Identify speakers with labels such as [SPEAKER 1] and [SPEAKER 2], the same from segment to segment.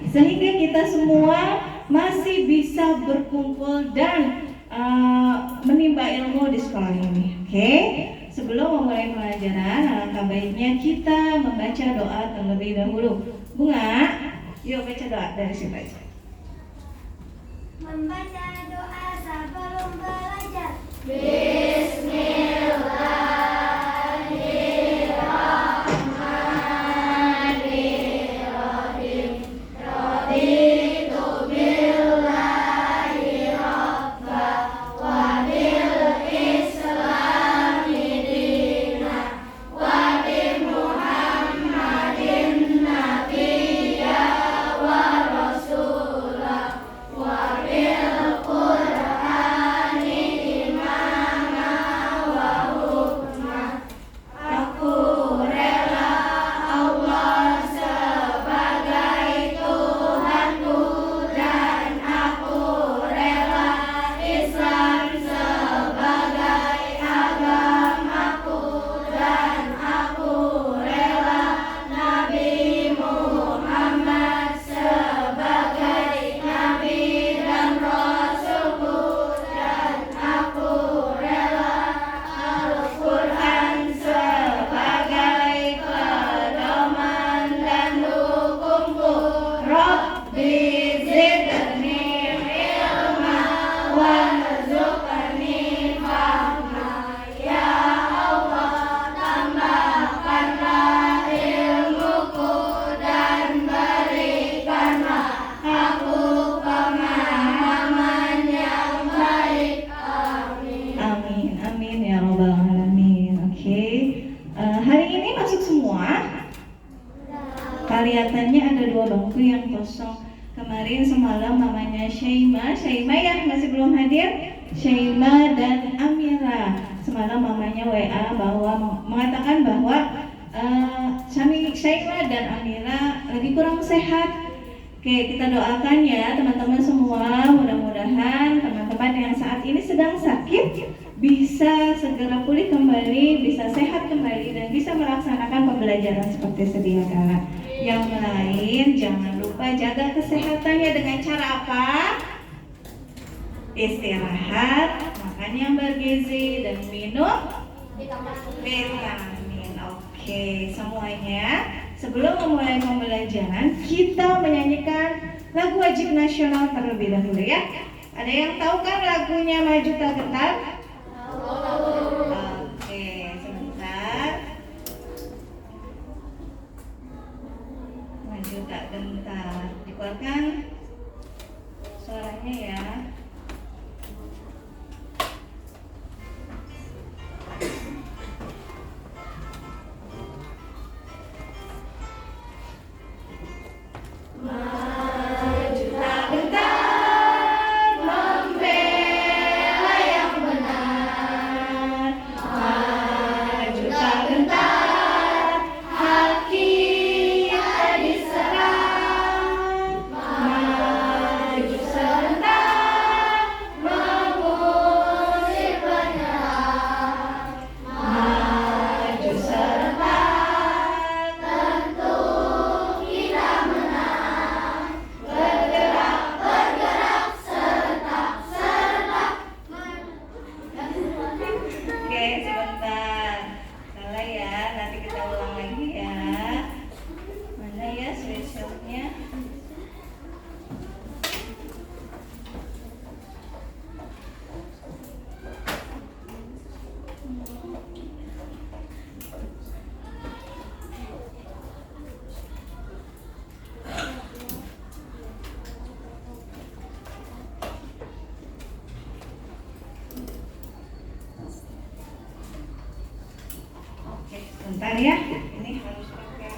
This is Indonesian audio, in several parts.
[SPEAKER 1] sehingga kita semua masih bisa berkumpul dan menimba ilmu di sekolah ini. Oke? Sebelum memulai pelajaran, alangkah baiknya kita membaca doa terlebih dahulu. Bunga, yuk baca doa dari siapa aja?
[SPEAKER 2] Membaca doa sebelum belajar.
[SPEAKER 1] Kelihatannya ada 2 bangku yang kosong. Kemarin semalam namanya Syaima ya masih belum hadir. Syaima dan Amira. Semalam mamanya WA bahwa mengatakan bahwa Syaima dan Amira lagi kurang sehat. Oke, kita doakan ya teman-teman semua, mudah-mudahan teman-teman yang saat ini sedang sakit bisa segera pulih kembali, bisa sehat kembali dan bisa melaksanakan pembelajaran seperti sedia kala. Yang lain jangan lupa jaga kesehatannya dengan cara apa? Istirahat, makan yang bergizi dan minum vitamin. Oke, semuanya. Sebelum memulai pembelajaran, kita menyanyikan lagu wajib nasional terlebih dahulu ya. Ada yang tahu kan lagunya Maju Tak Gentar? Oke, sebentar. Maju Tak Gentar. Dikeluarkan suaranya ya. Bentar ya, ini harus pakai.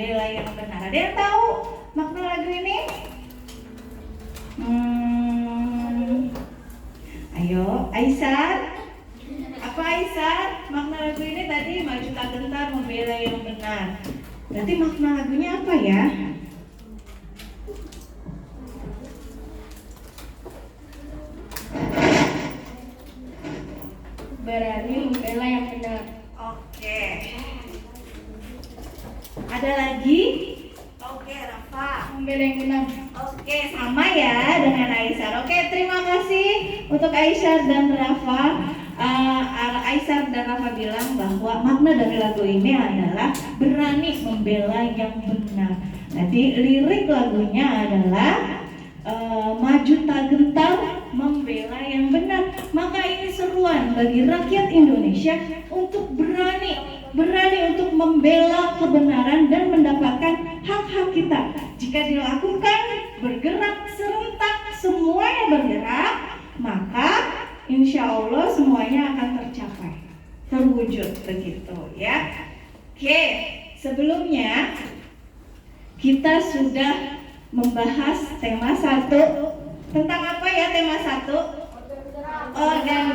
[SPEAKER 1] membela yang benar. Ada yang tahu makna lagu ini? Ayo, Aisyah. Apa Aisyah? Makna lagu ini tadi maju tak gentar membela yang benar. Berarti makna lagunya apa ya?
[SPEAKER 2] Berani membela yang benar.
[SPEAKER 1] Oke. Ada lagi? Oke, Rafa.
[SPEAKER 2] Membela yang benar.
[SPEAKER 1] Oke, sama ya dengan Aisyah. Oke, terima kasih untuk Aisyah dan Rafa. Aisyah dan Rafa bilang bahwa makna dari lagu ini adalah berani membela yang benar. Nanti lirik lagunya adalah maju tak gentar membela yang benar. Maka ini seruan bagi rakyat Indonesia untuk berani untuk membela kebenaran dan mendapatkan hak-hak kita. Jika dilakukan bergerak serentak, semuanya bergerak, maka insya Allah semuanya akan tercapai, terwujud begitu ya. Oke, sebelumnya kita sudah membahas tema 1. Tentang apa ya tema 1? Organ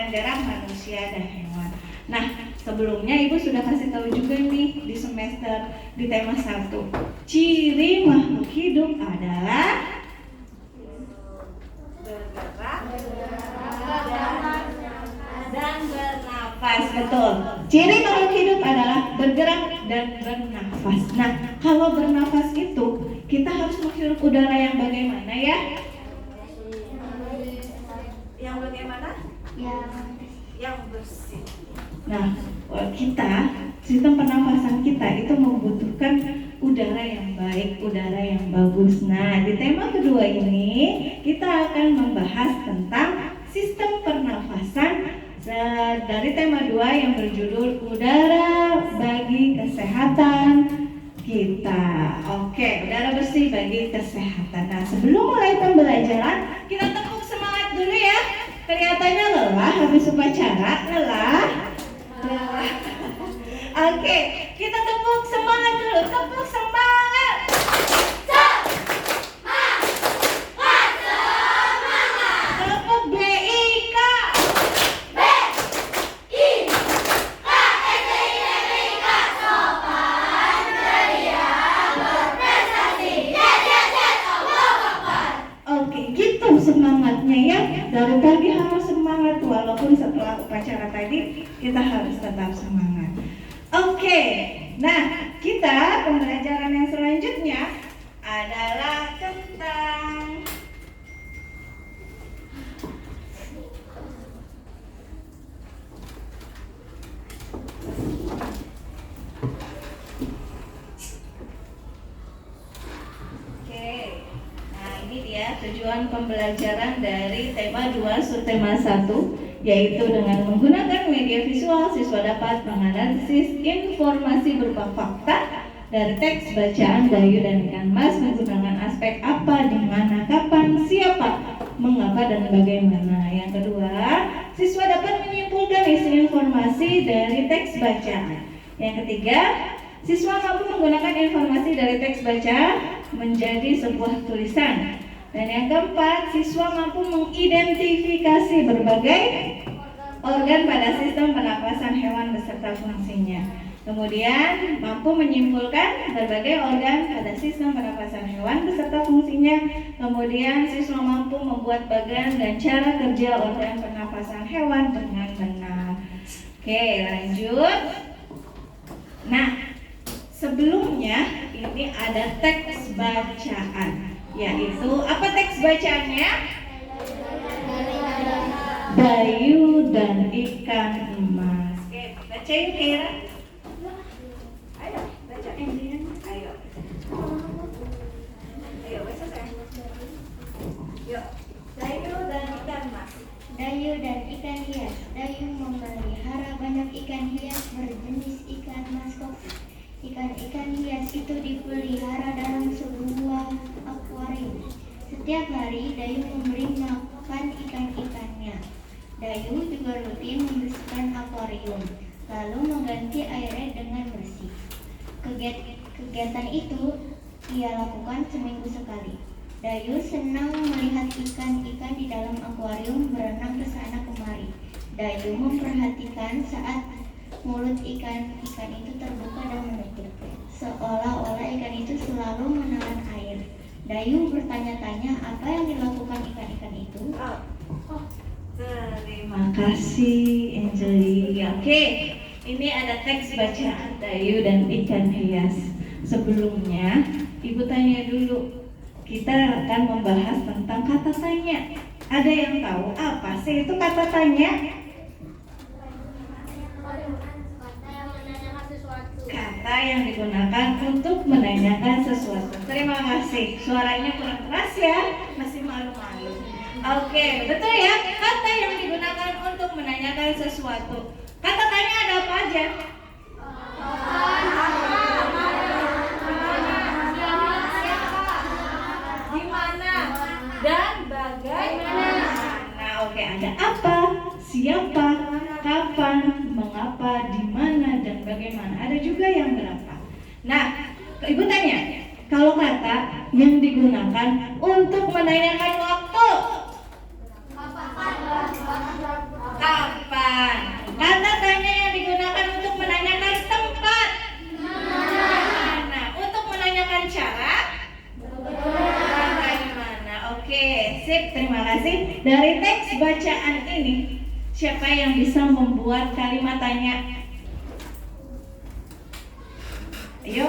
[SPEAKER 1] gerak manusia dan hewan. Nah, sebelumnya Ibu sudah kasih tahu juga nih di semester di tema 1. Ciri makhluk hidup adalah bergerak dan bernafas. Betul. Ciri makhluk hidup adalah bergerak dan bernafas. Nah, kalau bernafas itu kita harus menghirup udara yang bagaimana ya? Yang bagaimana? Yang bersih. Nah, sistem pernafasan kita itu membutuhkan udara yang baik, udara yang bagus. Nah, di tema kedua ini kita akan membahas tentang sistem pernafasan dari tema 2 yang berjudul udara bagi kesehatan kita. Oke, udara bersih bagi kesehatan. Nah, sebelum mulai pembelajaran, kita tepuk semangat dulu ya. Kelihatannya lelah habis upacara, lelah. Oke, kita tepuk semangat dulu. Tepuk semangat. Tepuk BIK. Oke, gitu semangatnya ya. Dari pagi harus semangat, walaupun setelah upacara tadi kita harus tetap semangat. Oke, nah kita pembelajaran yang selanjutnya adalah tentang tujuan pembelajaran dari tema 2 subtema 1, yaitu dengan menggunakan media visual siswa dapat menganalisis informasi berupa fakta dari teks bacaan Dayu dan Ikan Mas menggunakan aspek apa, di mana, kapan, siapa, mengapa, dan bagaimana. Yang kedua, siswa dapat menyimpulkan isi informasi dari teks bacaan. Yang ketiga, siswa mampu menggunakan informasi dari teks baca menjadi sebuah tulisan. Dan yang keempat, siswa mampu mengidentifikasi berbagai organ pada sistem pernapasan hewan beserta fungsinya. Kemudian mampu menyimpulkan berbagai organ pada sistem pernapasan hewan beserta fungsinya. Kemudian siswa mampu membuat bagan dan cara kerja organ pernapasan hewan dengan benar. Oke, lanjut. Nah, sebelumnya ini ada teks bacaan, yaitu apa teks bacaannya? Dayu dan Ikan Emas. Oke, baca yuk Kira. Ayo, baca Indian. Ayo. Ayo, baca saya. Yuk. Dayu dan Ikan Emas.
[SPEAKER 2] Dayu dan ikan hias. Dayu memelihara banyak ikan hias berjenis ikan mas kopi. Ikan-ikan hias itu dipelihara dalam sebuah akuarium. Setiap hari Dayu memberi makan ikan-ikannya. Dayu juga rutin membersihkan akuarium, lalu mengganti airnya dengan bersih. Kegiatan itu ia lakukan seminggu sekali. Dayu senang melihat ikan-ikan di dalam akuarium berenang ke sana kemari. Dayu memperhatikan saat mulut ikan-ikan itu terbuka dan menutup, seolah-olah ikan itu selalu menelan air. Dayu bertanya-tanya apa yang dilakukan ikan-ikan itu.
[SPEAKER 1] Terima kasih Angeli. Oke, ini ada teks bacaan Dayu dan ikan hias. Sebelumnya, Ibu tanya dulu. Kita akan membahas tentang kata tanya. Ada yang tahu apa sih itu kata tanya? Kata yang digunakan untuk menanyakan sesuatu. Terima kasih. Suaranya kurang keras ya, masih malu-malu. Oke, betul ya. Kata yang digunakan untuk menanyakan sesuatu. Kata tanya ada apa aja? Di mana dan bagaimana. Nah, oke, ada apa, siapa, kapan, mengapa, di mana dan bagaimana. Ada juga yang berapa. Nah, Ibu tanya, kalau kata yang digunakan untuk menanyakan waktu, kapan? Kata tanya yang digunakan untuk menanyakan tempat, mana? Untuk menanyakan cara, bagaimana? Oke, sip, terima kasih. Dari teks bacaan ini, siapa yang bisa membuat kalimat tanya? Ayo.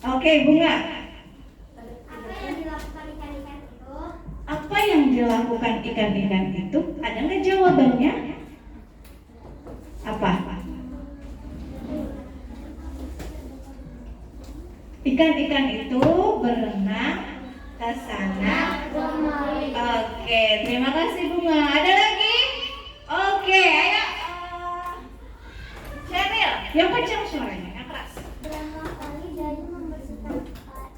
[SPEAKER 1] Oke, Bunga. Apa yang dilakukan ikan-ikan itu? Ada nggak jawabannya? Apa? Ikan-ikan itu berenang ke sana. Oke, terima kasih Bunga. Ada lagi? Oke, ayo. Cheryl, yang kencang suaranya, yang keras.
[SPEAKER 2] Berapa kali Dayu membersihkan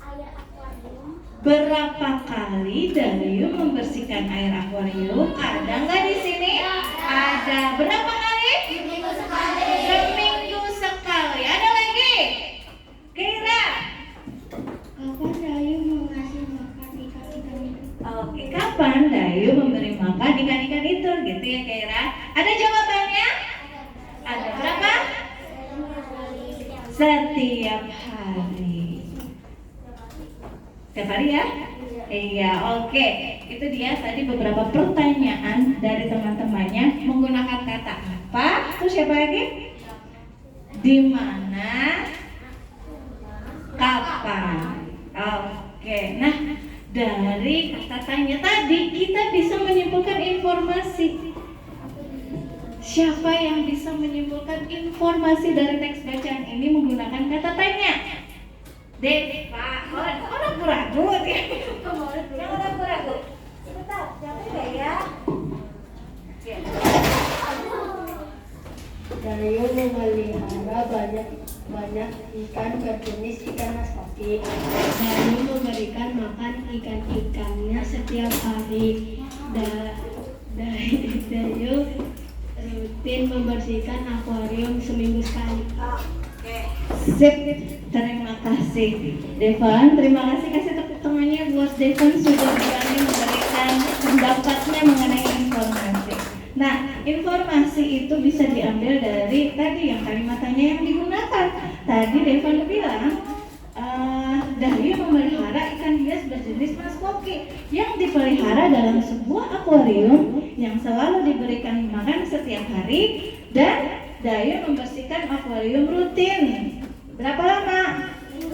[SPEAKER 2] air akuarium?
[SPEAKER 1] Berapa kali Dayu membersihkan air akuarium? Ada nggak di sini? Ada. Berapa kali?
[SPEAKER 2] Seminggu sekali.
[SPEAKER 1] Seminggu sekali. Ada lagi? Kira?
[SPEAKER 2] Kapan Dayu mengasih makan ikan-ikan itu?
[SPEAKER 1] Oke, kapan Dayu memberi makan ikan-ikan itu? Gitu ya Kira. Ada jawabannya? Ada berapa? Setiap hari. Setiap hari ya? Iya, oke. Itu dia tadi beberapa pertanyaan dari teman-temannya menggunakan kata apa? Terus siapa lagi? Di mana? Kapan? Oke. Nah, dari kata tanya tadi kita bisa menyimpulkan informasi. Siapa yang bisa menyimpulkan informasi dari teks bacaan ini menggunakan kata tanya? Deva. Oh, ragu-ragu ya. Jangan ragu-ragu. Sebentar, capek ya?
[SPEAKER 3] Dayu memelihara banyak ikan berjenis ikan mas koki. Dayu memberikan makan ikan-ikannya setiap hari. Dayu rutin membersihkan akuarium seminggu sekali.
[SPEAKER 1] Sip, terima kasih Devan. Terima kasih tepuk tangannya buat Devan sudah berani memberikan pendapatnya mengenai informasi. Nah, informasi itu bisa diambil dari tadi yang kalimat tanya yang digunakan. Tadi Devan bilang Dayu memelihara ikan hias berjenis mas koki yang dipelihara dalam sebuah akuarium yang selalu diberikan makan setiap hari, dan Dayu membersihkan akuarium rutin. Berapa lama?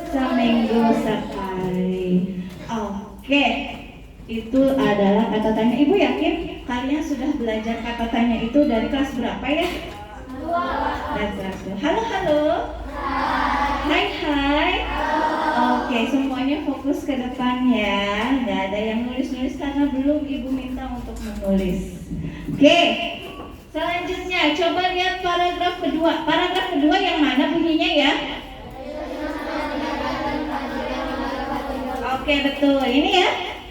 [SPEAKER 1] Seminggu sekali. Oke, itu adalah kata tanya. Ibu yakin kalian sudah belajar kata tanya itu dari kelas berapa ya? Dari kelas 2. Halo, halo. Hai, hai. Oke, semuanya fokus ke depan ya. Nggak ada yang nulis-nulis karena belum Ibu minta untuk menulis. Oke, selanjutnya coba lihat paragraf kedua. Paragraf kedua yang mana bunyinya ya? Oke, betul. Ini ya.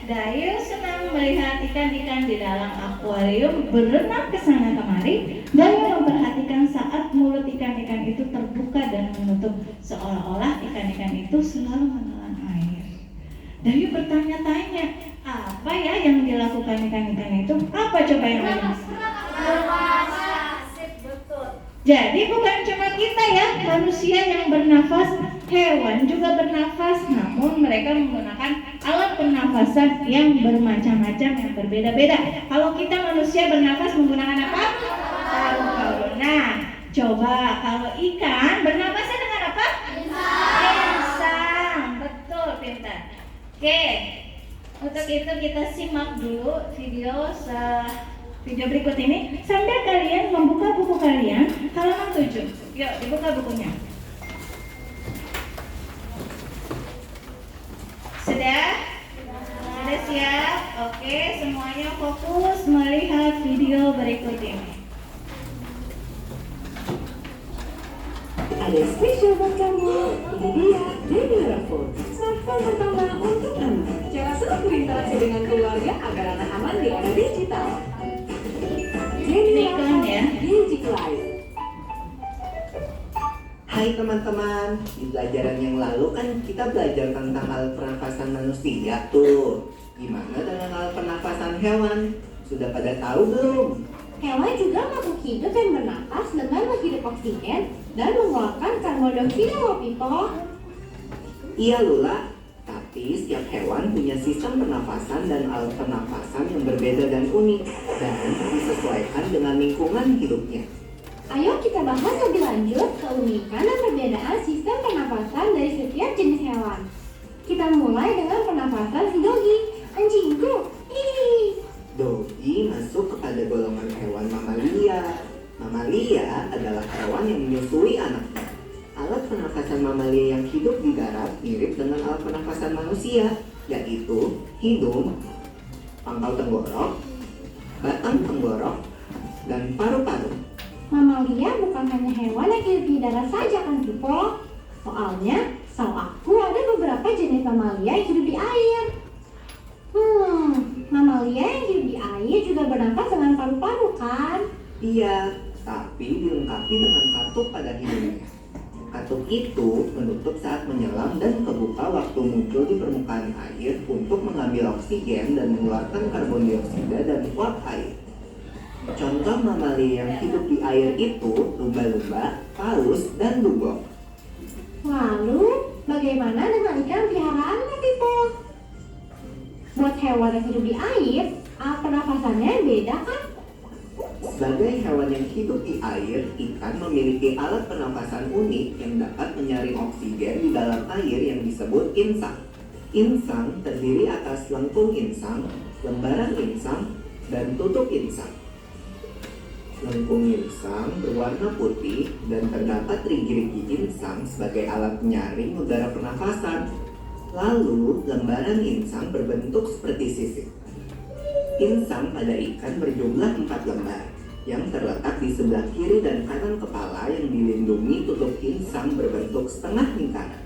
[SPEAKER 1] Dayu senang melihat ikan-ikan di dalam akuarium berenang ke sana kemari. Dayu memperhatikan saat mulut ikan-ikan itu terbuka dan ikan-ikan itu selalu menelan air. Dayu bertanya-tanya, apa ya yang dilakukan ikan-ikan itu? Apa coba yang ada? Jadi bukan cuma kita ya, manusia yang bernafas, hewan juga bernafas. Namun mereka menggunakan alat pernafasan yang bermacam-macam, yang berbeda-beda. Kalau kita manusia bernafas menggunakan apa? Paru-paru. Nah, coba kalau ikan bernafasnya dengan apa? Insang. Betul, pintar. Oke, untuk itu kita simak dulu video berikut ini sambil kalian membuka buku kalian halaman 7. Yuk, dibuka bukunya. Sudah? Sudah siap? Oke, semuanya fokus melihat video berikut ini.
[SPEAKER 4] Ada spesial buat kamu. Ini dia Baby Raffle, smartphone pertama untuk anak. Cara senang berinteraksi dengan keluarga agar anak aman di era digital. Baby Raffle Digitalize.
[SPEAKER 5] Hai teman-teman, di pelajaran yang lalu kan kita belajar tentang alat pernafasan manusia tuh. Gimana dengan alat pernafasan hewan? Sudah pada tahu belum?
[SPEAKER 6] Hewan juga makhluk hidup yang bernapas dengan menghirup oksigen dan mengeluarkan karbon dioksida loh, Pito.
[SPEAKER 5] Iya Lula, tapi setiap hewan punya sistem pernafasan dan alat pernafasan yang berbeda dan unik dan disesuaikan dengan lingkungan hidupnya.
[SPEAKER 6] Ayo kita bahas lebih lanjut keunikan dan perbedaan sistem pernapasan dari setiap jenis hewan. Kita mulai dengan pernapasan si Dogi, anjingku. Hihihi.
[SPEAKER 5] Dogi masuk kepada golongan hewan mamalia. Mamalia adalah hewan yang menyusui anaknya. Alat pernafasan mamalia yang hidup di darat mirip dengan alat pernafasan manusia, yaitu hidung, pangkal tenggorok, batang tenggorok, dan paru-paru.
[SPEAKER 6] Mamalia bukan hanya hewan yang hidup di darat saja kan, Pipo? Soalnya, setahu aku ada beberapa jenis mamalia yang hidup di air. Mamalia yang hidup di air juga bernafas dengan paru-paru kan?
[SPEAKER 5] Iya, tapi dilengkapi dengan katup pada hidungnya. Katup itu menutup saat menyelam dan kebuka waktu muncul di permukaan air untuk mengambil oksigen dan mengeluarkan karbon dioksida dan uap air. Contoh mamalia yang hidup di air itu lumba-lumba, paus, dan dugong.
[SPEAKER 6] Lalu, bagaimana dengan ikan peliharaannya, Pipo? Buat hewan yang hidup di air, alat pernafasannya beda kan?
[SPEAKER 5] Sebagai hewan yang hidup di air, ikan memiliki alat pernafasan unik yang dapat menyaring oksigen di dalam air yang disebut insang. Insang terdiri atas lengkung insang, lembaran insang, dan tutup insang. Lengkung insang berwarna putih dan terdapat gerigi insang sebagai alat penyaring udara pernafasan. Lalu, lembaran insang berbentuk seperti sisik. Insang pada ikan berjumlah 4 lembar, yang terletak di sebelah kiri dan kanan kepala yang dilindungi tutup insang berbentuk setengah lingkaran.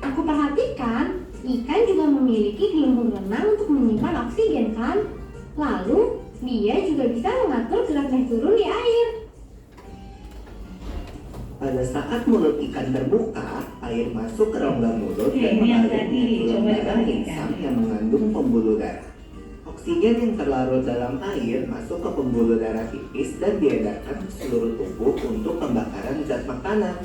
[SPEAKER 6] Aku perhatikan, ikan juga memiliki gelembung renang untuk menyimpan oksigen kan? Lalu, dia juga bisa mengatur gerak dan turun di air.
[SPEAKER 5] Pada saat mulut ikan terbuka, air masuk ke rongga mulut
[SPEAKER 1] Oke,
[SPEAKER 5] dan
[SPEAKER 1] ini yang
[SPEAKER 5] mengalir
[SPEAKER 1] tadi,
[SPEAKER 5] ke
[SPEAKER 1] coba
[SPEAKER 5] lembaran
[SPEAKER 1] diperhatikan.
[SPEAKER 5] insang yang mengandung pembuluh darah. Oksigen yang terlarut dalam air masuk ke pembuluh darah tipis dan diedarkan ke seluruh tubuh untuk pembakaran zat makanan.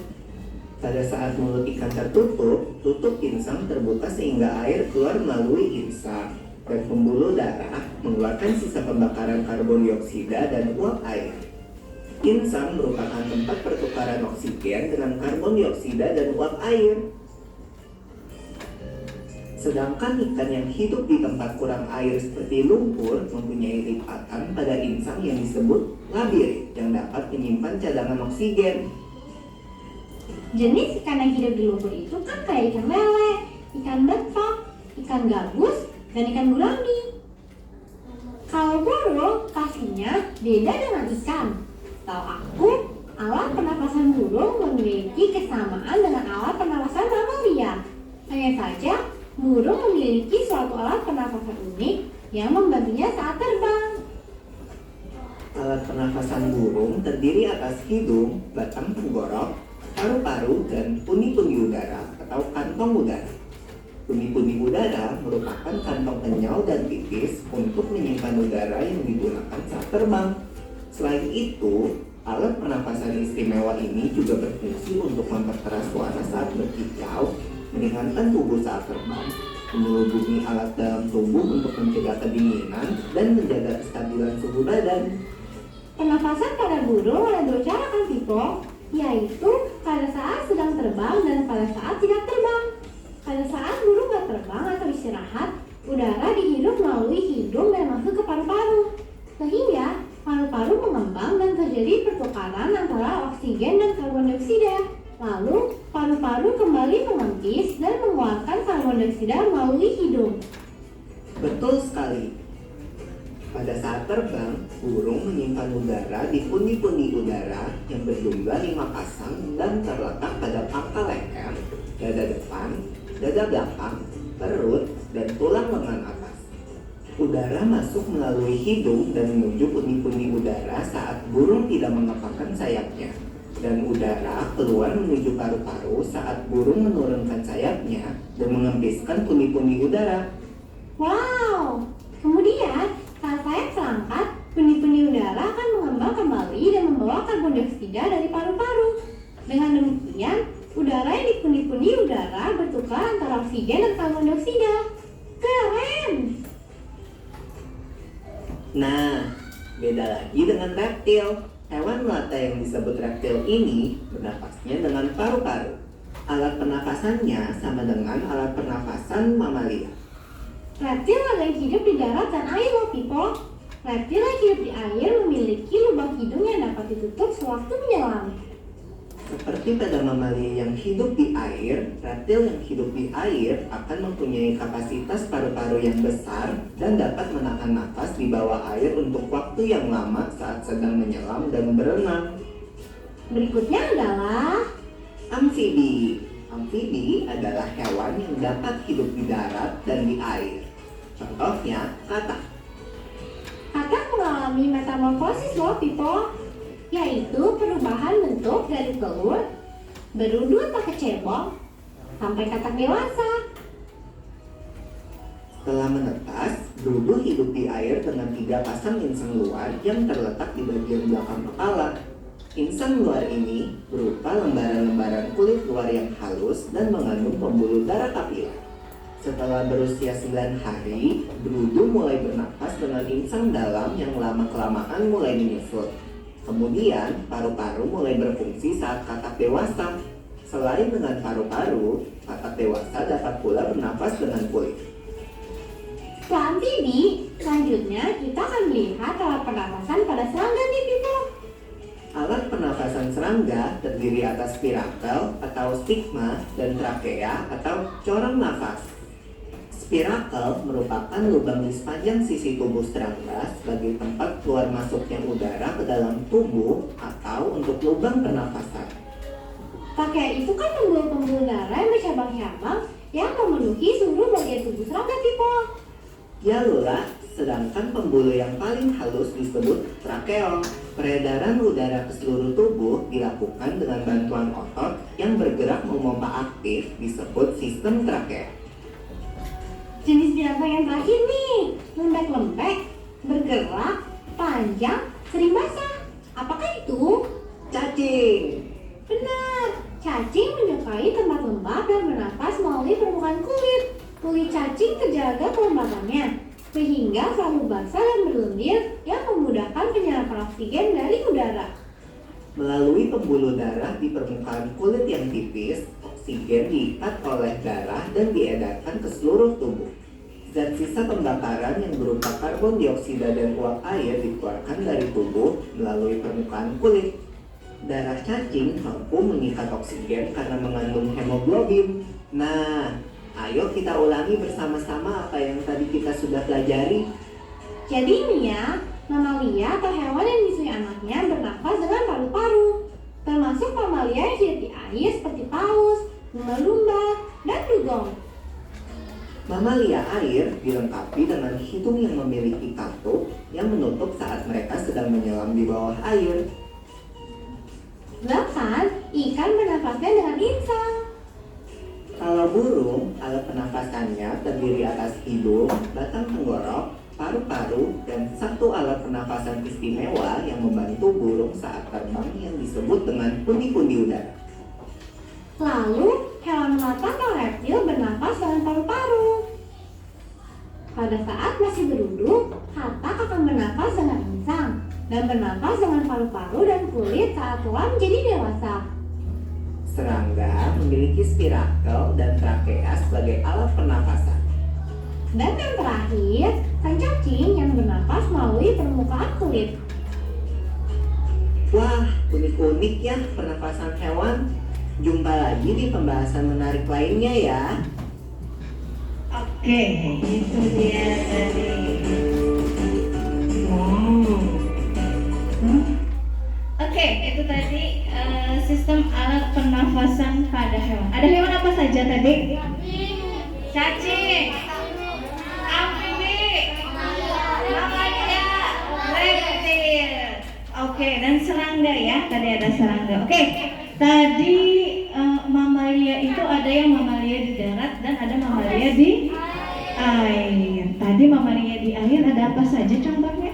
[SPEAKER 5] Pada saat mulut ikan tertutup, tutup insang terbuka sehingga air keluar melalui insang dan pembuluh darah mengeluarkan sisa pembakaran karbon dioksida dan uap air. Insang merupakan tempat pertukaran oksigen dengan karbon dioksida dan uap air. Sedangkan ikan yang hidup di tempat kurang air seperti lumpur mempunyai lipatan pada insang yang disebut labirit yang dapat menyimpan cadangan oksigen.
[SPEAKER 6] Jenis ikan yang hidup di lumpur itu kan kayak ikan lele, ikan betok, ikan gabus, dan ikan gurami. Kalau burung pastinya beda dengan ikan. Tahu aku, alat pernapasan burung memiliki kesamaan dengan alat pernapasan mamalia. Hanya saja, burung memiliki suatu alat pernapasan unik yang membantunya saat terbang.
[SPEAKER 5] Alat pernafasan burung terdiri atas hidung, batang tenggorok, paru-paru, dan puni-puni udara atau kantong udara. Puni-puni udara merupakan kantong kenyal dan tipis untuk menyimpan udara yang digunakan saat terbang. Selain itu, alat pernapasan istimewa ini juga berfungsi untuk memperkeras suara saat berkicau, meringankan tubuh saat terbang, menyelubungi alat dalam tubuh untuk mencegah kedinginan, dan menjaga kestabilan suhu badan.
[SPEAKER 6] Pernafasan pada burung ada dua cara kan Pipo, yaitu pada saat sedang terbang dan pada saat tidak terbang. Pada saat burung gak terbang atau istirahat, udara dihirup melalui hidung dan masuk ke paru-paru, sehingga paru-paru mengembang dan terjadi pertukaran antara oksigen dan karbon dioksida. Lalu, paru-paru kembali mengempis dan mengeluarkan karbon dioksida melalui hidung.
[SPEAKER 5] Betul sekali. Pada saat terbang, burung menyimpan udara di pundi-pundi udara yang berjumlah 5 pasang dan terletak pada pangkal leher, dada depan, dada belakang, perut, dan tulang lengan atas. Udara masuk melalui hidung dan menuju pundi-pundi udara saat burung tidak mengepakkan sayapnya. Dan udara keluar menuju paru-paru saat burung menurunkan sayapnya dan mengempiskan pundi-pundi udara.
[SPEAKER 6] Wow! Kemudian, saat sayap terangkat, pundi-pundi udara akan mengembang kembali dan membawa karbon dioksida dari paru-paru. Dengan demikian, udara yang di pundi-pundi udara bertukar antara oksigen dan karbon dioksida. Keren!
[SPEAKER 5] Nah, beda lagi dengan reptil. Hewan melata yang disebut reptil ini bernafasnya dengan paru-paru. Alat pernapasannya sama dengan alat pernapasan mamalia.
[SPEAKER 6] Reptil ada yang hidup di darat dan air loh Pipo. Reptil yang hidup di air memiliki lubang hidung yang dapat ditutup sewaktu menyelam.
[SPEAKER 5] Seperti pada mamalia yang hidup di air, reptil yang hidup di air akan mempunyai kapasitas paru-paru yang besar dan dapat menahan napas di bawah air untuk waktu yang lama saat sedang menyelam dan berenang.
[SPEAKER 6] Berikutnya adalah
[SPEAKER 5] Amfibi. Amfibi adalah hewan yang dapat hidup di darat dan di air. Contohnya, katak.
[SPEAKER 6] katak mengalami metamorfosis loh Pipo, yaitu perubahan bentuk dari telur, berudut pakai cebong, sampai katak dewasa.
[SPEAKER 5] Setelah menetas, berudu hidup di air dengan 3 pasang insang luar yang terletak di bagian belakang kepala. Insang luar ini berupa lembaran-lembaran kulit luar yang halus dan mengandung pembuluh darah kapiler. Setelah berusia 9 hari, berudu mulai bernapas dengan insang dalam yang lama-kelamaan mulai menyusut. Kemudian, paru-paru mulai berfungsi saat katak dewasa. Selain dengan paru-paru, katak dewasa dapat pula bernapas dengan kulit.
[SPEAKER 6] Setelah amfibi, selanjutnya kita akan melihat alat pernapasan pada serangga nih Pipo.
[SPEAKER 5] Alat pernapasan serangga terdiri atas spirakel atau stigma dan trakea atau corong nafas. Spirakel merupakan lubang di sepanjang sisi tubuh serangga sebagai tempat keluar masuknya udara ke dalam tubuh atau untuk lubang pernapasan.
[SPEAKER 6] Trakea itu kan pembuluh-pembuluh darah yang bercabang-cabang yang memenuhi seluruh bagian tubuh serangga Pipo.
[SPEAKER 5] Ya Lula, sedangkan pembuluh yang paling halus disebut trakeom. Peredaran udara ke seluruh tubuh dilakukan dengan bantuan otot yang bergerak memompa aktif disebut sistem trakea.
[SPEAKER 6] Jenis binatang yang terakhir nih, lembek-lembek, bergerak, panjang, sering basah. Apakah itu?
[SPEAKER 5] Cacing.
[SPEAKER 6] Benar, cacing menyukai tempat lembab dan bernapas melalui permukaan kulit. Kulit cacing terjaga kelembabannya, sehingga selalu basah dan berlendir yang memudahkan penyerapan oksigen dari udara.
[SPEAKER 5] Melalui pembuluh darah di permukaan kulit yang tipis, oksigen diikat oleh darah dan diedarkan ke seluruh tubuh. Zat sisa pembakaran yang berupa karbon dioksida dan uap air dikeluarkan dari tubuh melalui permukaan kulit. Darah cacing mampu mengikat oksigen karena mengandung hemoglobin. Nah, ayo kita ulangi bersama-sama apa yang tadi kita sudah pelajari.
[SPEAKER 6] Jadi ini ya, mamalia atau hewan yang menyusui anaknya bernafas dengan paru-paru, termasuk mamalia yang hidup di air seperti paus, lumba-lumba, dan dugong.
[SPEAKER 5] Mamalia air dilengkapi dengan hidung yang memiliki katup yang menutup saat mereka sedang menyelam di bawah air.
[SPEAKER 6] Bahkan, ikan bernafasnya dengan insang.
[SPEAKER 5] Kalau burung, alat pernafasannya terdiri atas hidung, batang tenggorok, paru-paru, dan satu alat pernafasan istimewa yang membantu burung saat terbang yang disebut dengan pundi-pundi udara.
[SPEAKER 6] Lalu, hewan melata atau reptil bernafas dengan paru-paru. Pada saat masih beruduk, katak akan bernafas dengan insang dan bernafas dengan paru-paru dan kulit saat telah menjadi dewasa.
[SPEAKER 5] Serangga memiliki spirakel dan trakea sebagai alat pernafasan.
[SPEAKER 6] Dan yang terakhir, sang cacing yang bernafas melalui permukaan kulit.
[SPEAKER 5] Wah, unik-unik ya pernafasan hewan. Jumpa lagi di pembahasan menarik lainnya ya.
[SPEAKER 1] Oke, itu dia tadi. Wow. Oke, itu tadi sistem alat pernafasan pada hewan. Ada hewan apa saja tadi? Cacing, amfibi, mamalia, reptil. Oke, dan serangga ya. Tadi ada serangga. Oke, tadi mamalia itu ada yang mamalia di darat dan ada mamalia di air. Tadi mamalia di air ada apa saja contohnya?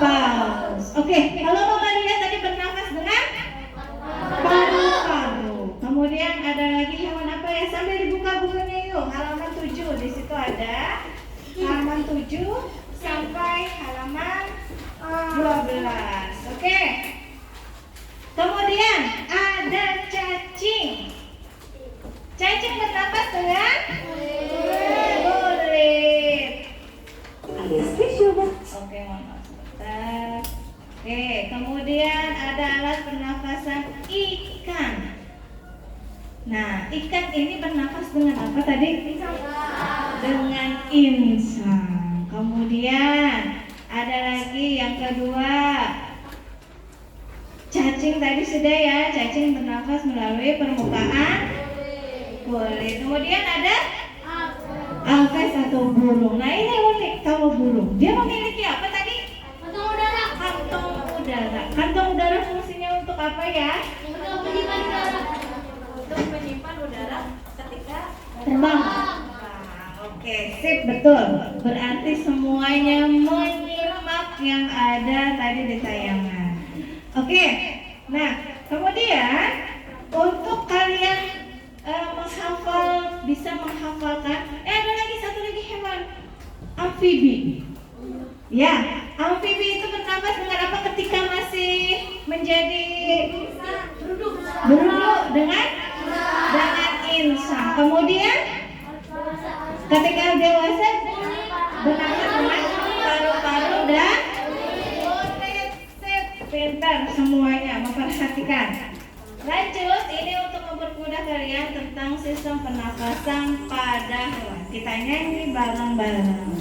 [SPEAKER 1] Paus. Oke, kalau mamalia tadi bernafas dengan paru-paru. Kemudian ada lagi hewan apa ya? Sambil dibuka bukunya yuk. Halaman 7. Di situ ada halaman 7 sampai halaman 12. Oke. Kemudian ada cacing. Cacing bernafas dengan kulit.
[SPEAKER 4] Ada spesial box.
[SPEAKER 1] Oke, mohon maaf sebentar. Oke, kemudian ada alat pernafasan ikan. Nah, ikan ini bernafas dengan apa tadi? Dengan insang. Kemudian ada lagi yang kedua. Cacing tadi sudah ya, cacing bernafas melalui permukaan kulit. Kemudian ada alkes atau burung. Nah, ini unik kalau burung. Dia memiliki apa tadi?
[SPEAKER 2] Kantong udara.
[SPEAKER 1] Kantong udara. Kantong udara fungsinya untuk apa ya?
[SPEAKER 2] Untuk menyimpan udara.
[SPEAKER 1] Untuk menyimpan udara ketika terbang. Oke, sip, betul. Berarti semuanya menyimak yang ada tadi di tayangan. Oke, nah kemudian untuk kalian bisa menghafalkan, ada lagi satu lagi hewan, amfibi. Ya, amfibi itu bernafas dengan apa ketika masih menjadi beruduk dengan insang. Kemudian ketika dewasa bernafas dengan paru-paru dan kulit. Pintar semuanya, memperhatikan. Lanjut, ini untuk mempermudah kalian tentang sistem pernafasan pada hewan. Kita nyanyi bareng-bareng.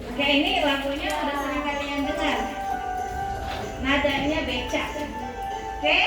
[SPEAKER 1] Oke, ini lagunya udah sering kalian dengar. Nadanya becak. Oke?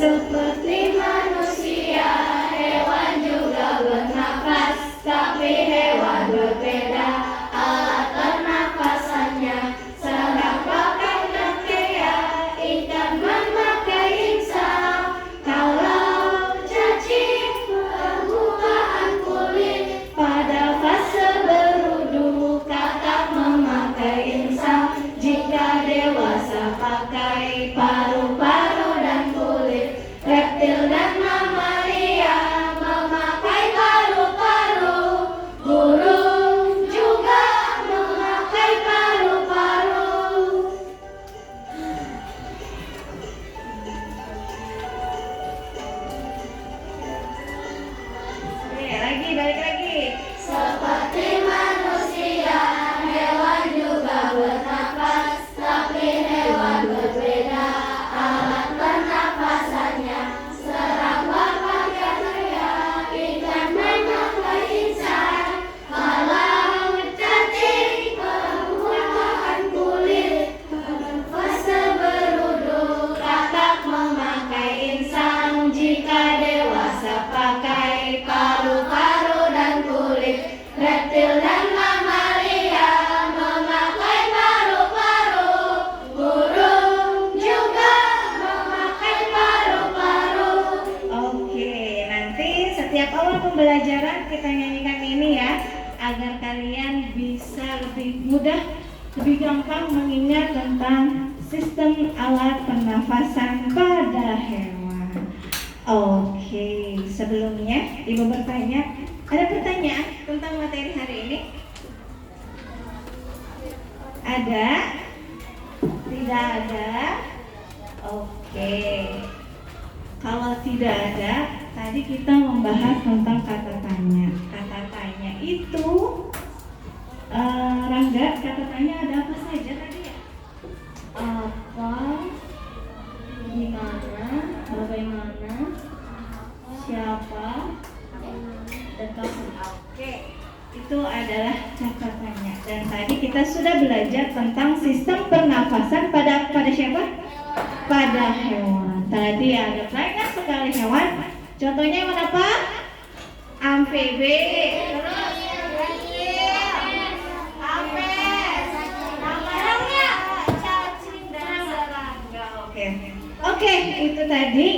[SPEAKER 2] Seperti manusia, hewan juga bernafas, tapi hewan berbeda alat pernafasannya. Serangga pakai trakea, ikan memakai insang. Kalau cacing permukaan kulit, pada fase beruduk katak memakai insang. Jika dewasa pakai paru-paru dan kulit. Reptil dan mamalia memakai paru-paru. Burung reptil dan mamalia memakai paru-paru. Burung juga memakai paru-paru.
[SPEAKER 1] Oke, nanti setiap awal pembelajaran kita nyanyikan ini ya, agar kalian bisa lebih mudah, lebih gampang mengingat tentang sistem alat pernafasan pada hewan. Oke, sebelumnya Ibu bertanya, ada pertanyaan tentang materi hari ini? Ada? Tidak ada? Oke. Kalau tidak ada, tadi kita membahas tentang kata tanya. Kata tanya itu, Rangga, kata tanya ada apa saja tadi ya? Apa, gimana, bagaimana, siapa, dan kapan. Oke, itu adalah kata tanya. Dan tadi kita sudah belajar tentang sistem pernafasan pada siapa? Pada hewan. Tadi ada banyak sekali hewan. Contohnya hewan apa? Amfibi. Terus apes. Namanya cacing dan serangga. Oke, itu tadi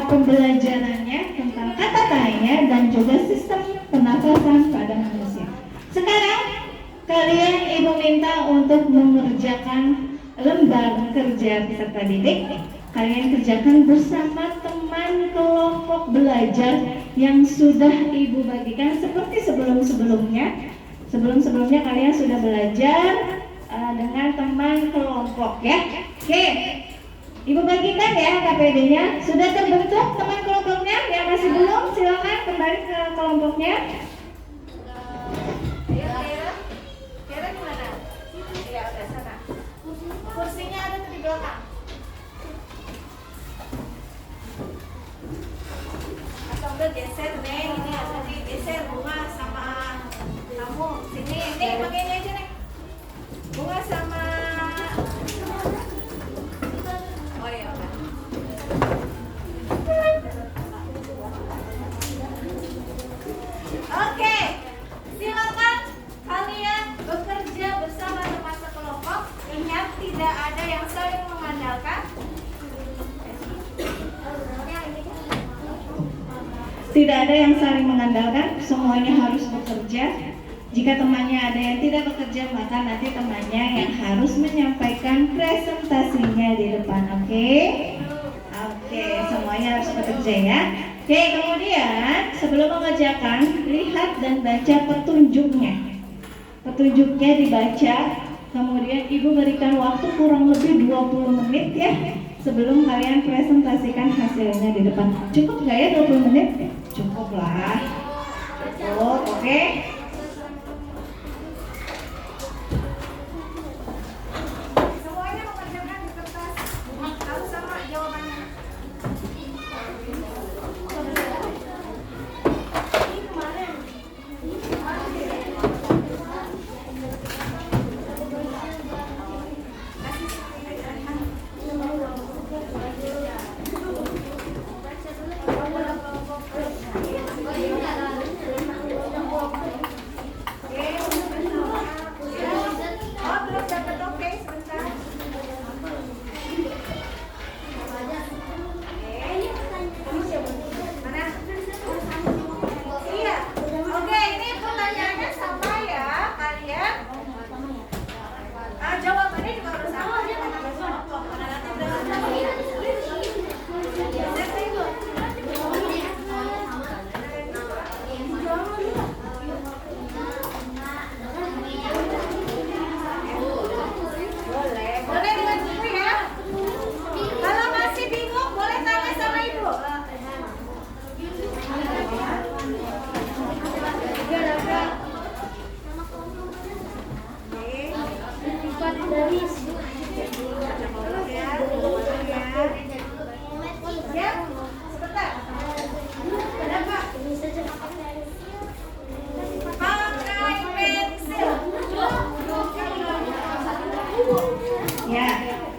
[SPEAKER 1] pembelajarannya tentang kata tanya dan juga sistem pernafasan pada manusia. Sekarang kalian Ibu minta untuk mengerjakan lembar kerja peserta didik. Kalian kerjakan bersama teman kelompok belajar yang sudah Ibu bagikan seperti sebelum-sebelumnya. Sebelum-sebelumnya kalian sudah belajar dengan teman kelompok ya. Oke, Ibu bagikan ya KPD-nya. Sudah terbentuk teman kelompoknya? Yang masih belum, silakan kembali ke kelompoknya. Kira gimana? Ya udah sana. Kursinya ada di belakang. Atau enggak geser Neng, ini ada di geser Bunga sama kamu. Sini, Neng pakai ini aja Neng. Bunga sama oh iya udah. Oke, silakan kalian bekerja bersama teman sekelompok. Ingat, tidak ada yang saling mengandalkan. Tidak ada yang saling mengandalkan, semuanya harus bekerja. Jika temannya ada yang tidak bekerja, maka nanti temannya yang harus menyampaikan presentasinya di depan. Oke? Oke, semuanya harus bekerja ya. Oke, kemudian sebelum mengerjakan, lihat dan baca petunjuknya. Petunjuknya dibaca, kemudian Ibu berikan waktu kurang lebih 20 menit ya, sebelum kalian presentasikan hasilnya di depan. Cukup nggak ya 20 menit? Cukup lah. Cukup, oke? Semuanya mengerjakan di kertas. Harus sama jawabannya.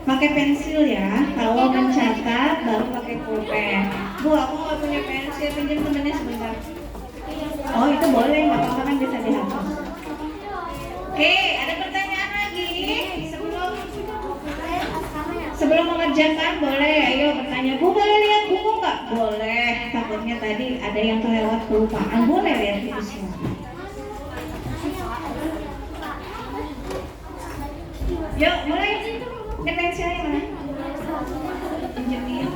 [SPEAKER 1] Pakai pensil ya, kalau mencatat baru pakai pulpen. Bu, aku nggak punya pensil, pinjam temennya sebentar. Oh itu boleh, nggak apa-apa kan bisa dihapus. Boleh, takutnya tadi ada yang kelewat kelupaan. Boleh lihat itu semua. Yuk, mulai. Ini pensilnya mana? Pinjemin.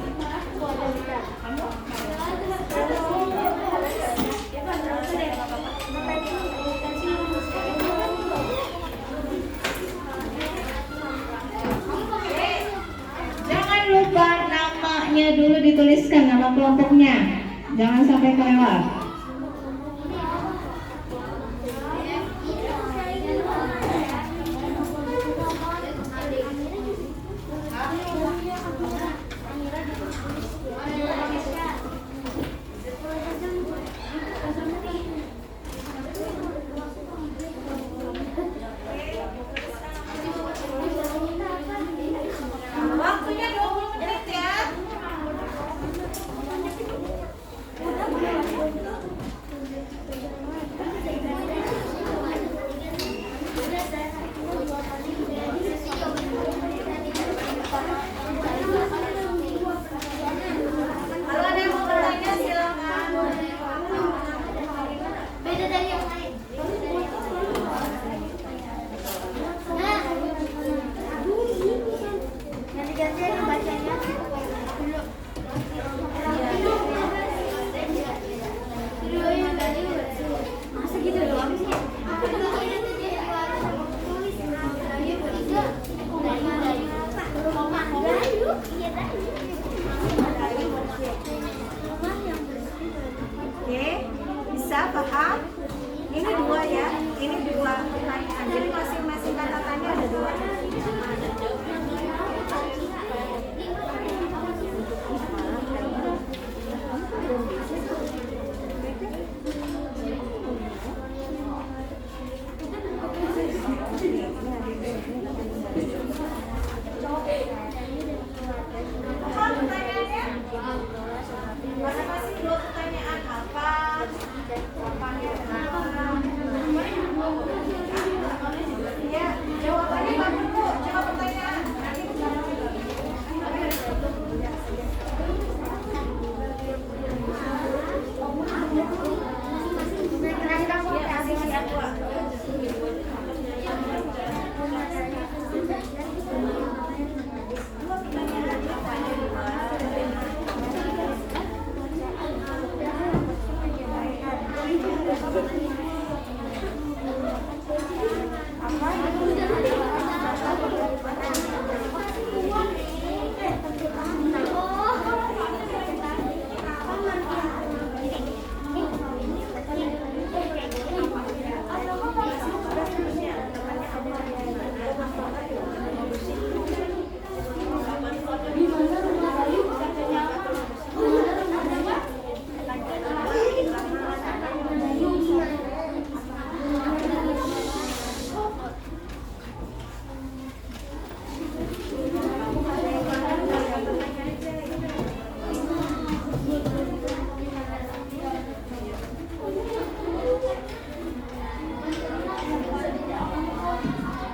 [SPEAKER 1] Jangan lupa namanya dulu dituliskan, nama kelompoknya. Jangan sampai kelewat. Waktunya 20 menit ya. Kalau ada yang mau bertanya silakan.
[SPEAKER 2] Beda dari yang lain. Nanti gantian bacanya dulu. Masa gitu doang sih?
[SPEAKER 7] Oke, bisa paham? Ini dua ya, ini dua pertanyaan. Jadi masing-masing kata-katanya ada dua. Paham pertanyaannya? Masing-masing dua pertanyaan apa? Apanya kenapa? Ya, jawabannya bagus Bu. Coba pertanyaan.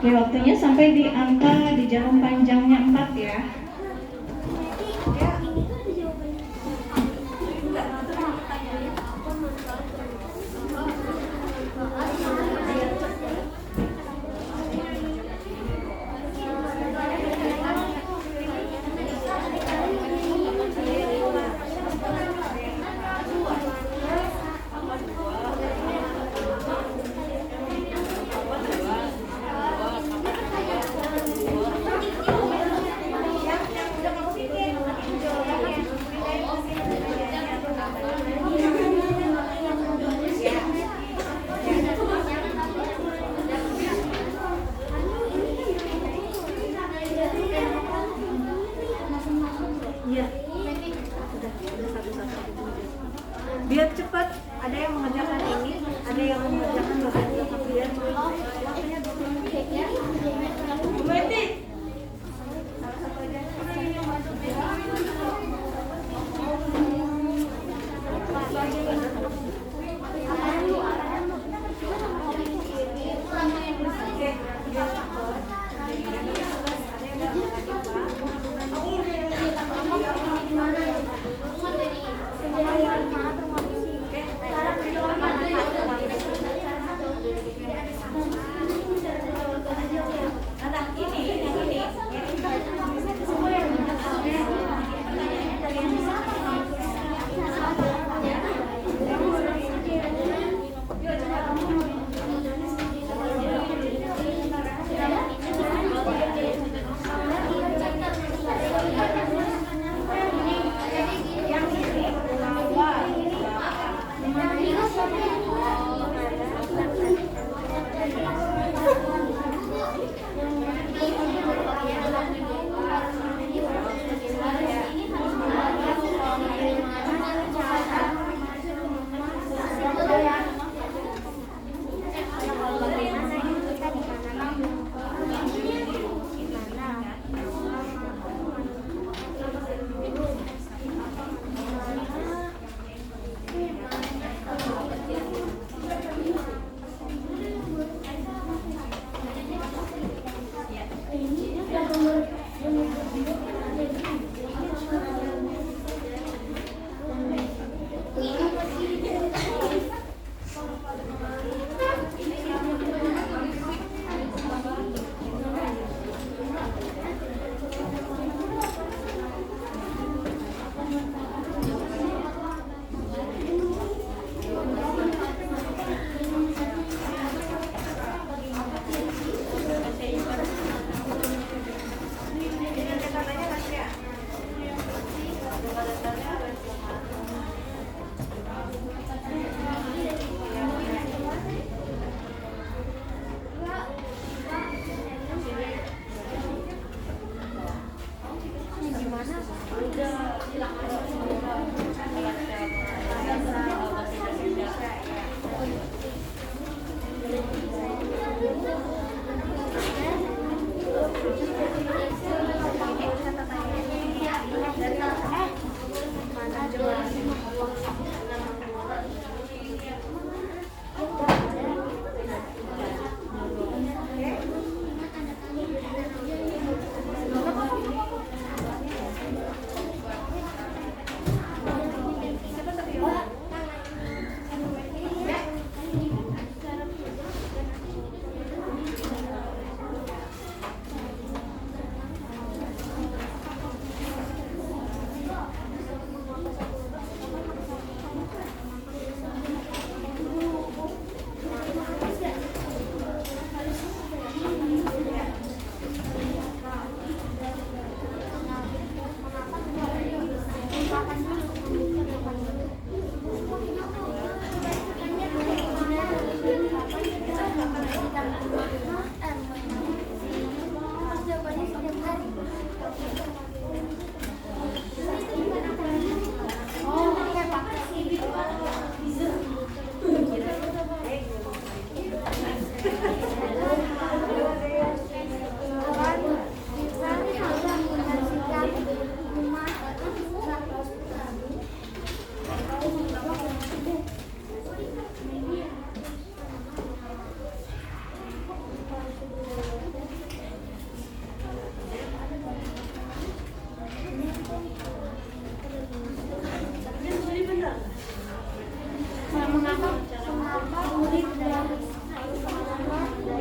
[SPEAKER 1] Oke, waktunya sampai di angka di jarum panjangnya 4 ya.
[SPEAKER 7] Yang
[SPEAKER 2] Mengapa murid dari sekolah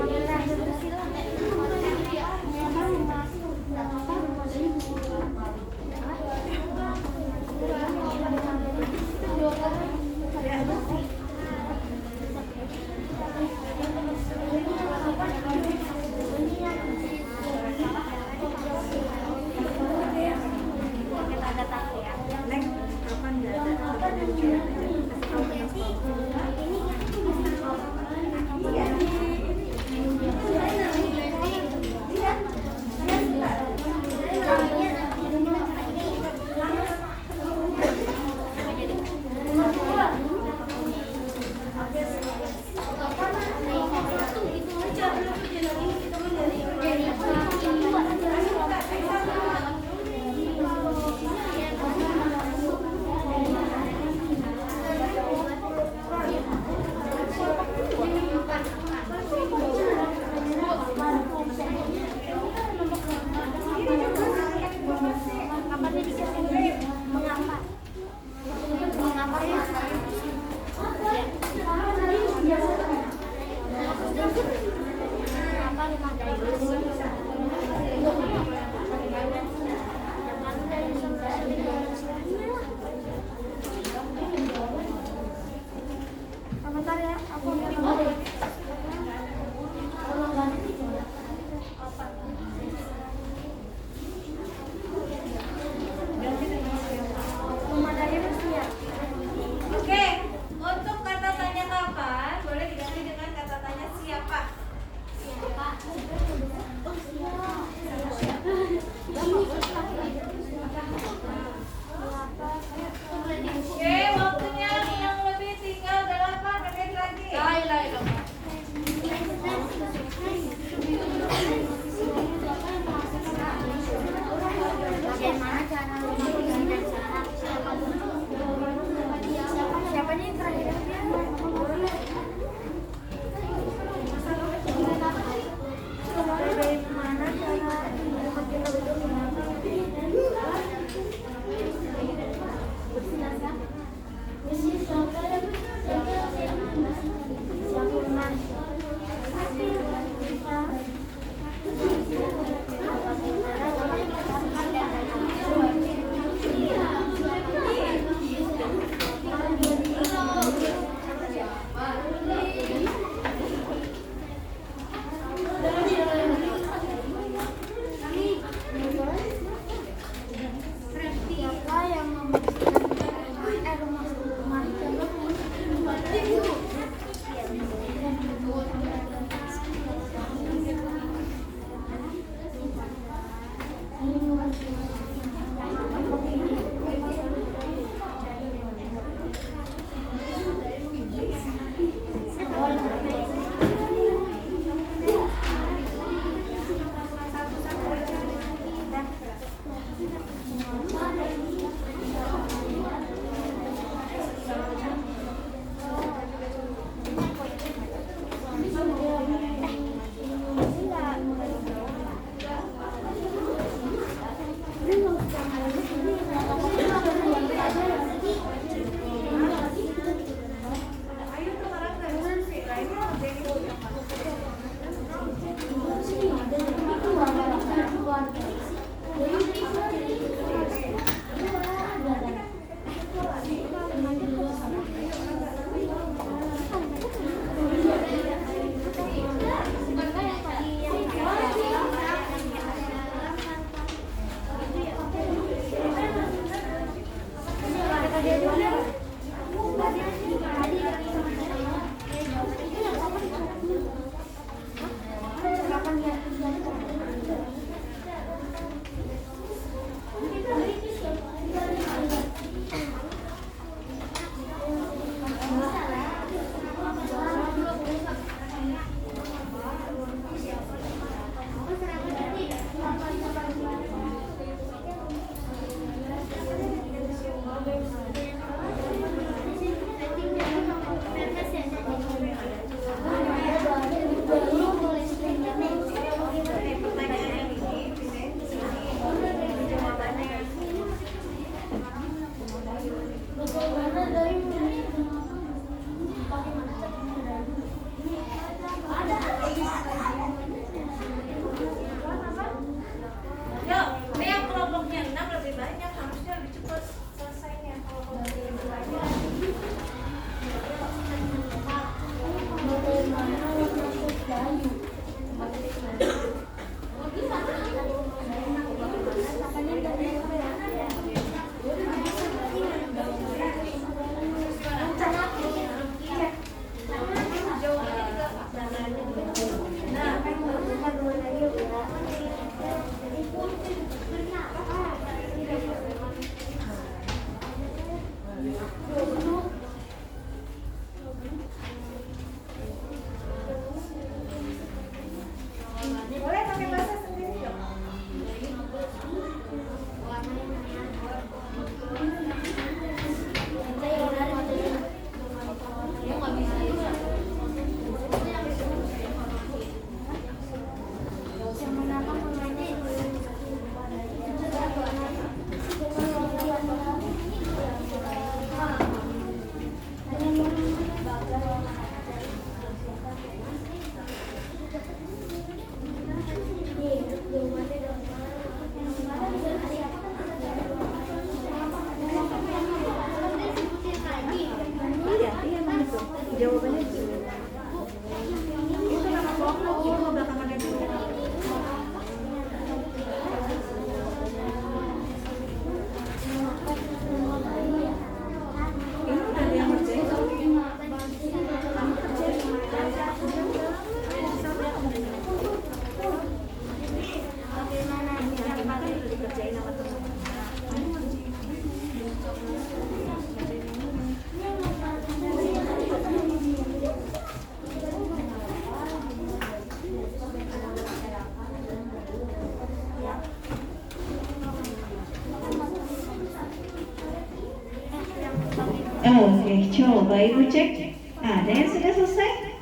[SPEAKER 1] Oke, coba Ibu cek. Ada yang sudah selesai?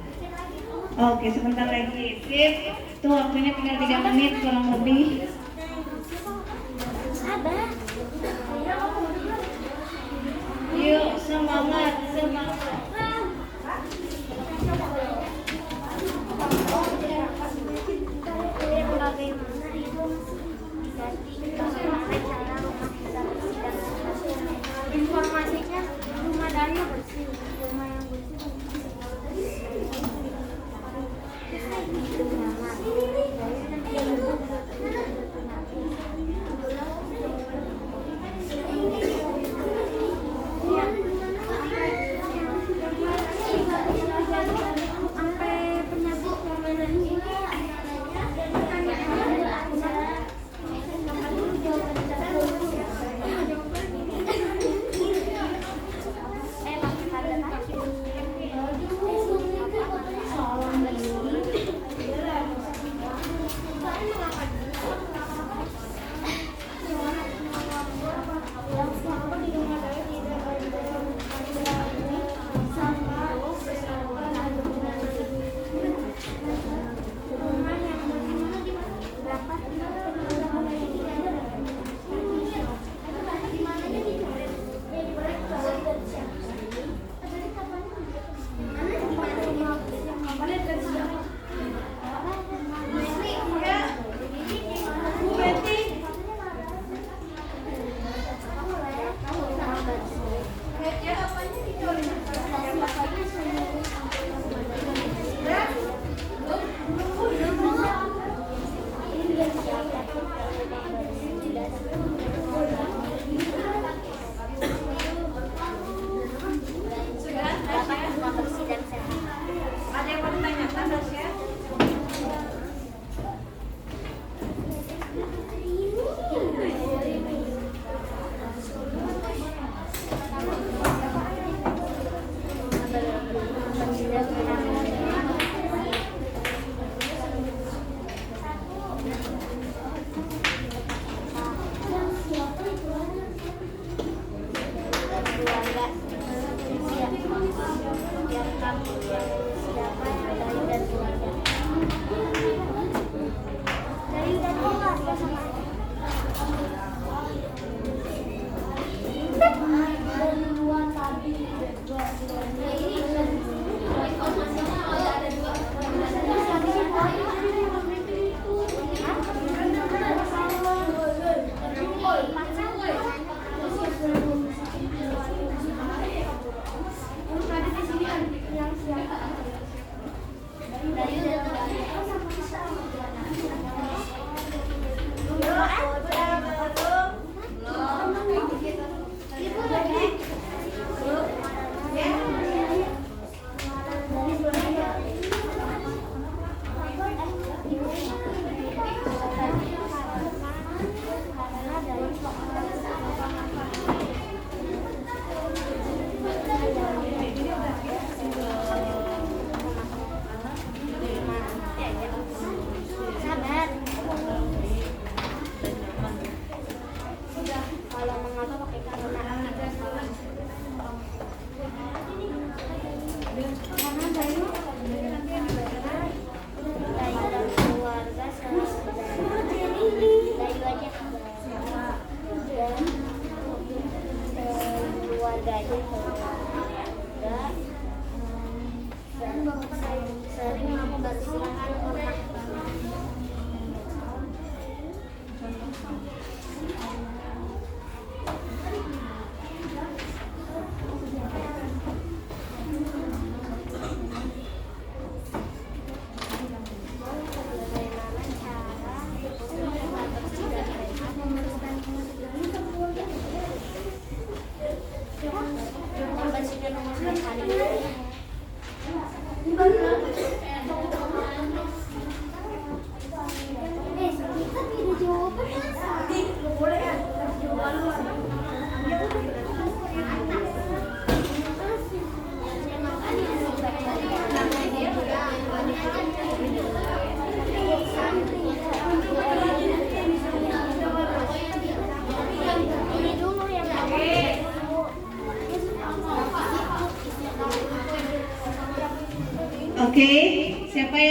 [SPEAKER 1] Oke, sebentar lagi. Sip. Tuh waktunya tinggal 3 menit kurang lebih. Yuk, semangat, semangat.
[SPEAKER 2] Informasinya rumah Dani bersih, rumah yang bersih. Sampai penyakit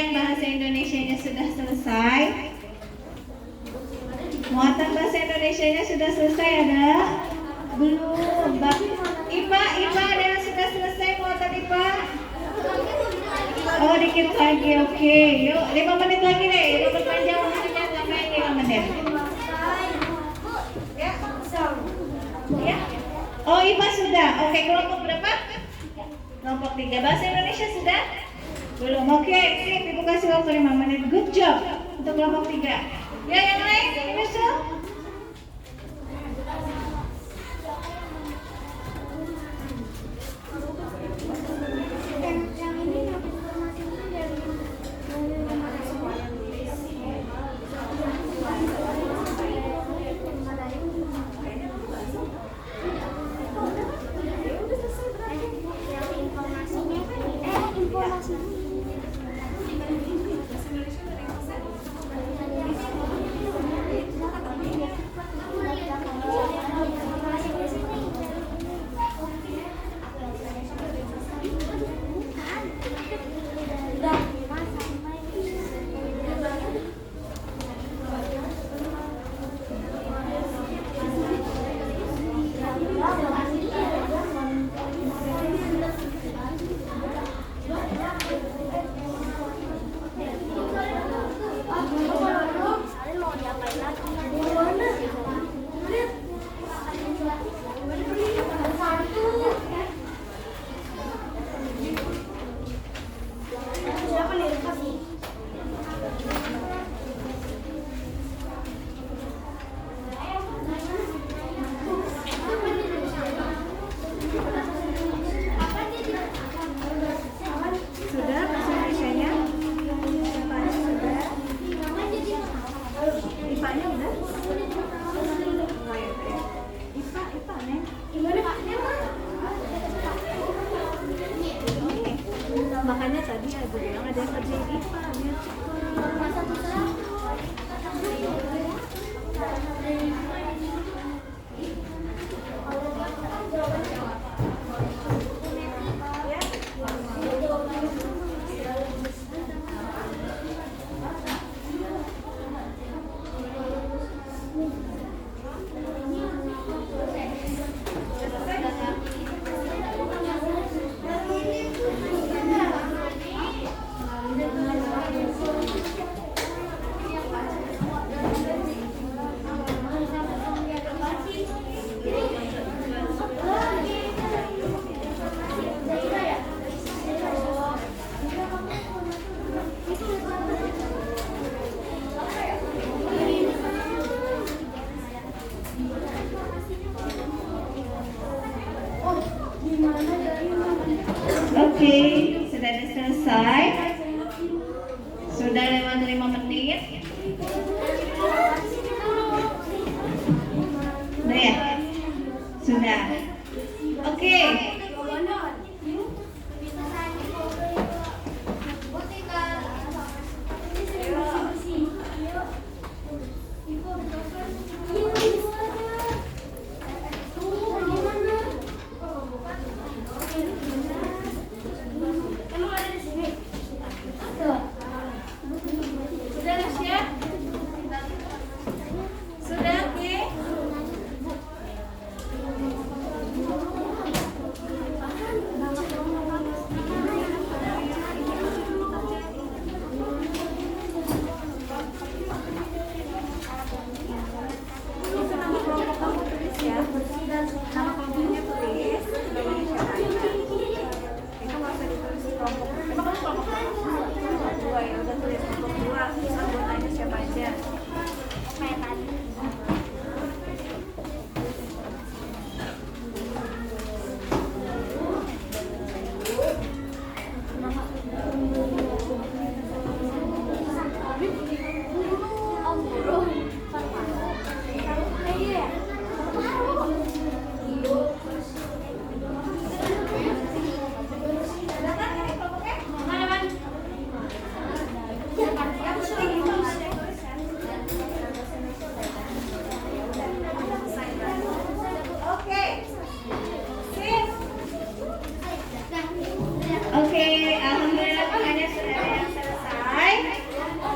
[SPEAKER 1] yang bahasa Indonesianya sudah selesai? Muatan bahasa Indonesianya sudah selesai ada? Belum. IPA ada yang sudah selesai muatan IPA? Oh, dikit lagi, oke. Yuk, 5 menit lagi deh. Yuk, perpanjang waktunya sampai 5 menit. Ya? Oh, IPA sudah. Oke, kelompok berapa? Kelompok 3. Bahasa Indonesia sudah? Belum. Oke, sip. Ibu kasih waktu 5 menit. Good job untuk kelompok 3. Ya, yang lain? Nyusul?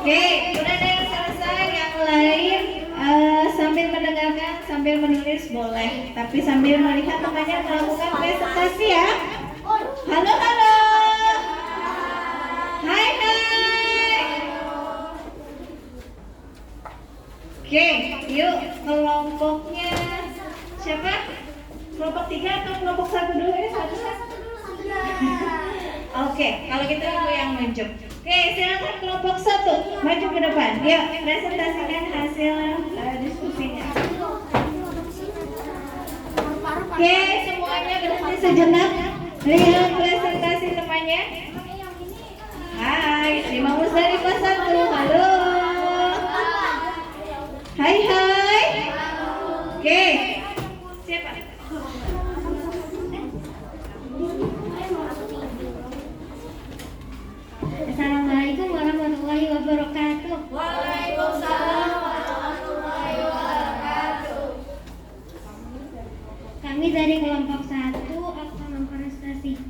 [SPEAKER 1] Oke, udah ada yang selesai, yang lain sambil mendengarkan, sambil menulis boleh, tapi sambil melihat temannya melakukan presentasi ya. Halo, halo. Hai, hai. Oke, yuk kelompoknya siapa? Kelompok 3 atau kelompok 1 dulu ya? Satu. Oke, kalau gitu ibu yang nunjuk. Oke, silakan kelompok 1 maju ke depan. Yuk, presentasikan hasil diskusinya. Oke, semuanya berhenti sejenak. Lihat presentasi temannya. Hai, Limamus dari kelas 1. Halo. Hai, hai. Oke, siapa?
[SPEAKER 2] Assalamualaikum warahmatullahi wabarakatuh.
[SPEAKER 1] Waalaikumsalam warahmatullahi wabarakatuh.
[SPEAKER 2] Kami dari kelompok 1 akan mempresentasi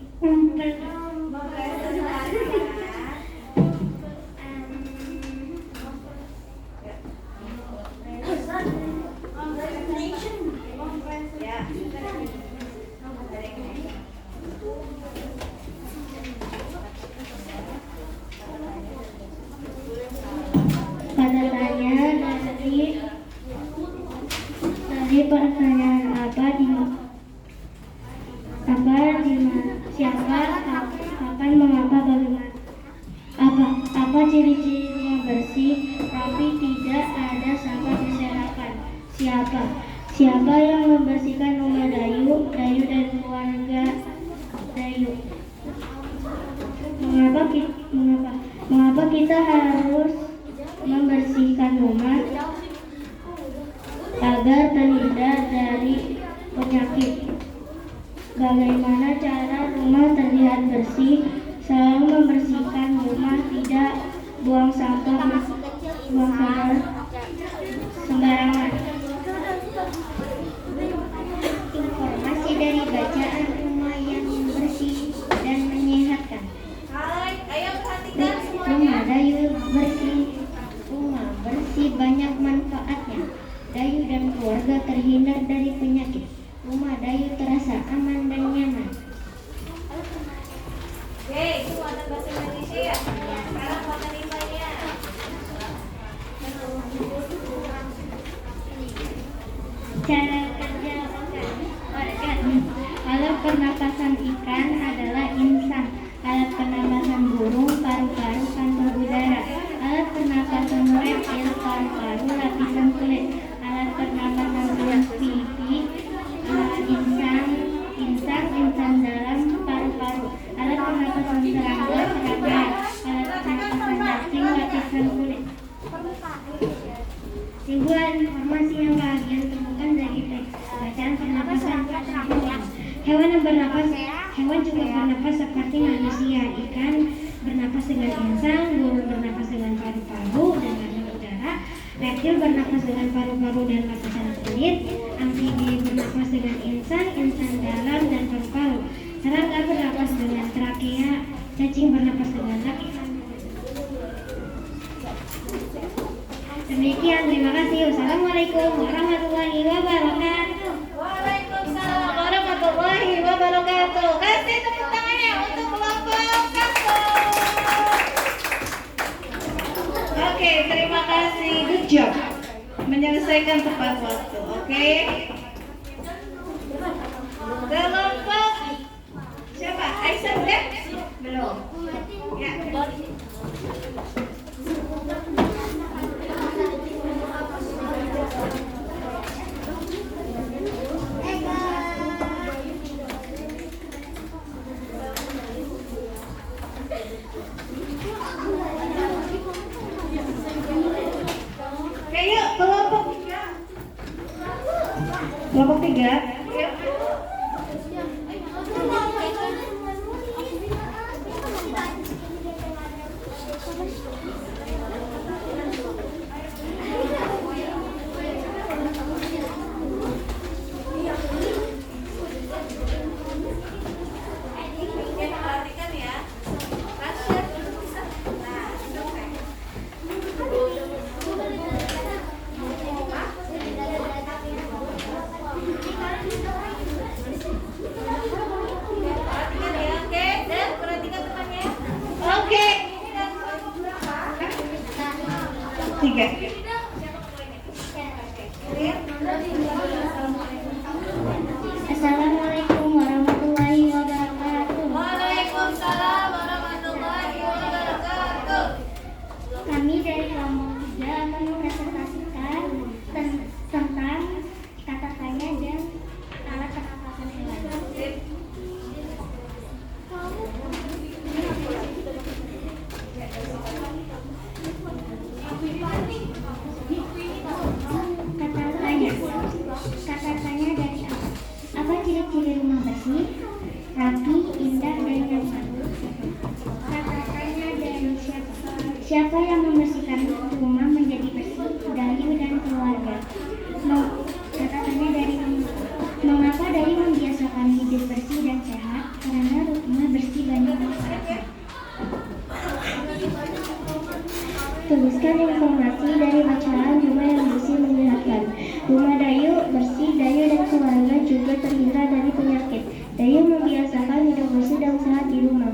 [SPEAKER 2] pada tanya dari pertanyaan siapa, kapan, mengapa, bagaimana. Apa ciri-ciri rumah bersih, rapi, tidak ada sampah berserakan. Siapa yang membersihkan rumah Dayu dan keluarga Dayu. Mengapa kita harus membersihkan rumah agar terhindar dari penyakit. Bagaimana cara rumah terlihat bersih? Selalu membersihkan rumah, tidak buang sampah sembarangan. Informasi dari bacaan rumah yang bersih dan menyehatkan.
[SPEAKER 1] Hai, ayo perhatikan semuanya.
[SPEAKER 2] Rumah Dayu bersih. Rumah bersih banyak manfaatnya. Dayu dan keluarga terhindar dari penyakit. Rumah Dayu terasa aman dan nyaman.
[SPEAKER 1] Oke, itu ada bahasa Indonesia ya. Sekarang bahasa Limbanya.
[SPEAKER 2] Cara kerja organ. Alat pernapasan ikan adalah insang. Alat pernapasan burung, paru-paru, kantong udara. Alat pernapasan reptil, paru-paru, lapisan kulit. Alat pernapasan ular, pipi, insang dalam, paru-paru. Alat pernapasan serangga, alat pernapasan cacing, lapisan kulit. Ribuan informasi yang kalian temukan dari teks bacaan pernapasan hewan. Hewan yang bernapas, hewan juga bernapas seperti manusia. Ikan bernapas dengan insang, burung bernapas dengan paru-paru dan kantong udara. Reptil bernapas dengan paru-paru dan lapisan kulit. Amfibi bernapas dengan insang dalam dan paru-paru. Serangga bernapas dengan trakea. Cacing bernapas dengan lapisan kulit. Demikian, terima kasih. Wassalamualaikum warahmatullahi wabarakatuh.
[SPEAKER 1] Waalaikumsalam warahmatullahi wabarakatuh. Kasih tepuk tangannya untuk kelompok 1. Oke, terima kasih. Good job. Menyelesaikan tepat waktu. Oke. Kelompok siapa? Aisyah udah? Belum. Ya. Oke, yuk kelompok 3. Yuk. Perhatikan ya. 3.
[SPEAKER 2] Assalamualaikum warahmatullahi wabarakatuh.
[SPEAKER 7] Waalaikumsalam warahmatullahi wabarakatuh.
[SPEAKER 2] Kami dari kelompok 3 akan mempresentasikan tentang kata tanya dan alat pernapasan hewan. Kata tanya dari apa? Apa ciri-ciri rumah bersih, rapi, indah, dan nyaman? Kata tanya dari siapa? Siapa yang membersihkan rumah menjadi bersih? Dayu dan keluarga. Kata tanya dari mengapa Dayu membiasakan hidup bersih dan sehat? Karena rumah bersih banyak masyarakat. Tuliskan informasi dari bacaan rumah yang bersih menyehatkan. Rumah Dayu bersih, Dayu dan keluarga juga terhindar dari penyakit. Dayu membiasakan hidup bersih dan sehat di rumah.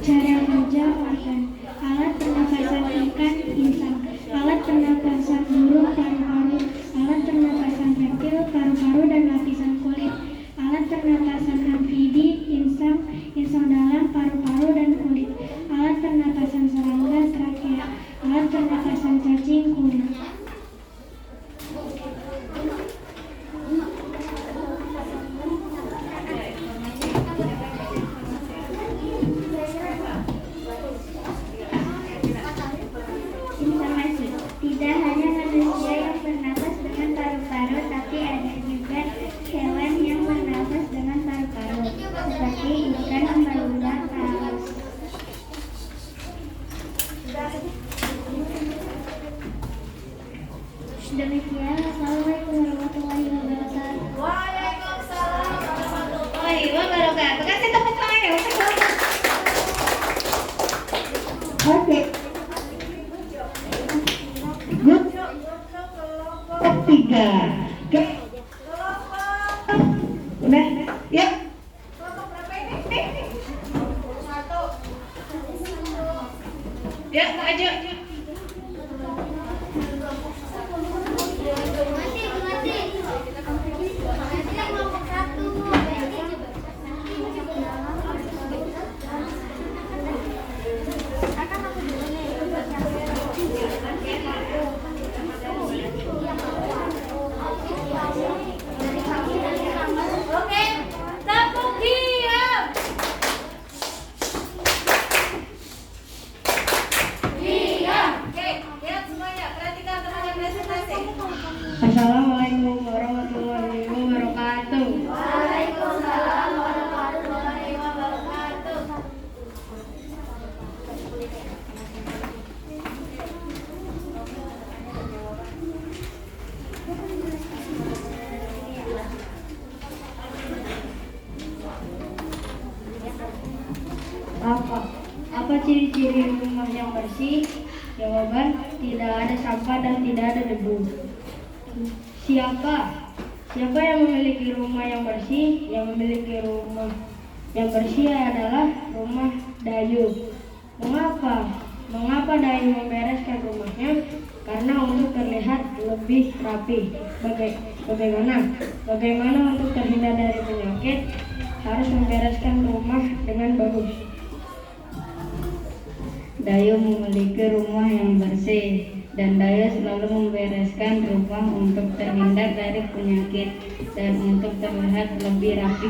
[SPEAKER 2] Cara kerja organ. Alat pernapasan ikan insang. Alat pernapasan burung paru-paru. Alat pernapasan reptil paru-paru dan lapisan kulit. Alat pernapasan amfibi insang dalam paru-paru dan kulit. Alat pernapasan serangga trakea. Alat pernapasan cacing kulit. Informasi. Tidak hanya manusia yang bernapas dengan paru-paru, tapi ada juga hewan yang bernapas dengan paru-paru, seperti ikan, beluga, paus. Demikian, Assalamualaikum warahmatullahi wabarakatuh.
[SPEAKER 7] Waalaikumsalam warahmatullahi
[SPEAKER 1] Wabarakatuh. Kasih tepuk tangan ya. Oke. Good. Kelompok 3. Oke. Udah? Ya.
[SPEAKER 7] Kelompok berapa ini? 1.
[SPEAKER 1] Ya, maju.
[SPEAKER 7] Oke, tepuk diam. Diam. Oke, lihat semuanya. Perhatikan teman presentasi.
[SPEAKER 1] Assalamualaikum warahmatullahi wabarakatuh.
[SPEAKER 7] Waalaikumsalam warahmatullahi wabarakatuh.
[SPEAKER 3] Apa ciri-ciri rumah yang bersih? Jawaban, tidak ada sampah dan tidak ada debu. Siapa yang memiliki rumah yang bersih? Yang memiliki rumah yang bersih adalah rumah Dayu. Mengapa Dayu membereskan rumahnya? Karena untuk terlihat lebih rapi. Bagaimana untuk terhindar dari penyakit? Harus membereskan rumah dengan bagus. Dayu memiliki rumah yang bersih dan Dayu selalu membereskan rumah untuk terhindar dari penyakit dan untuk terlihat lebih rapi.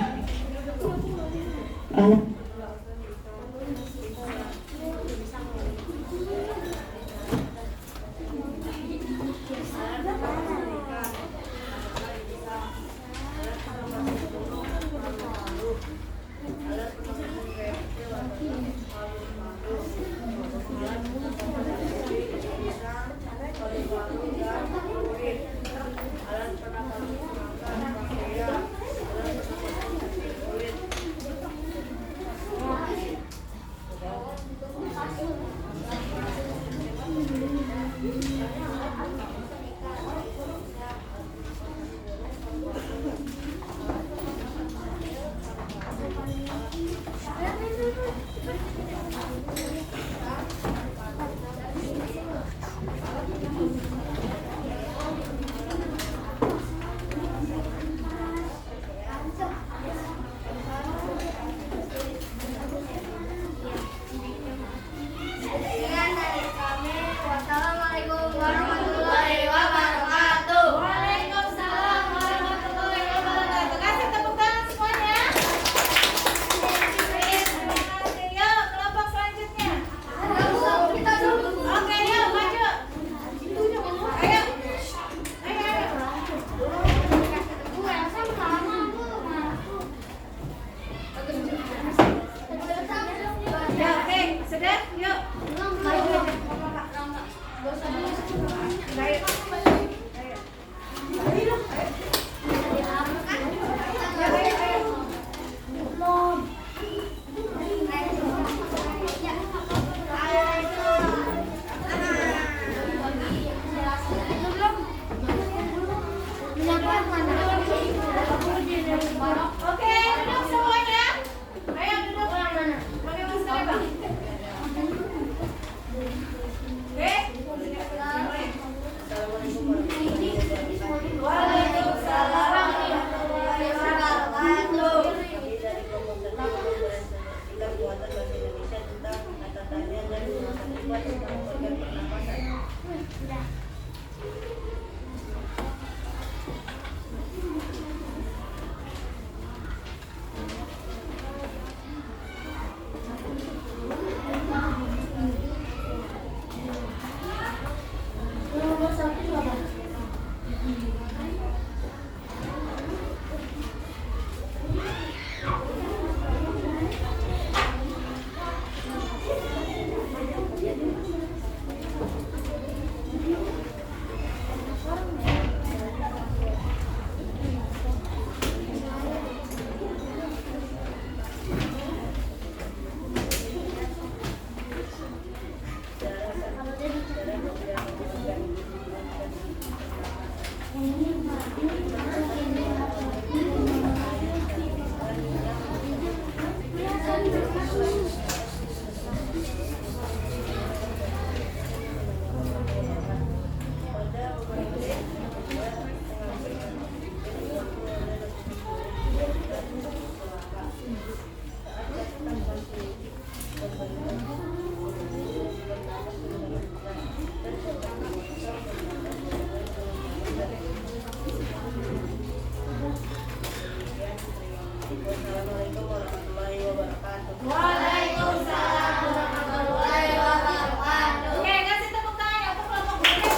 [SPEAKER 8] Assalamualaikum warahmatullahi wabarakatuh.
[SPEAKER 2] Waalaikumsalam warahmatullahi wabarakatuh. Oke, kasih tepuk tangan untuk kelompok B nih.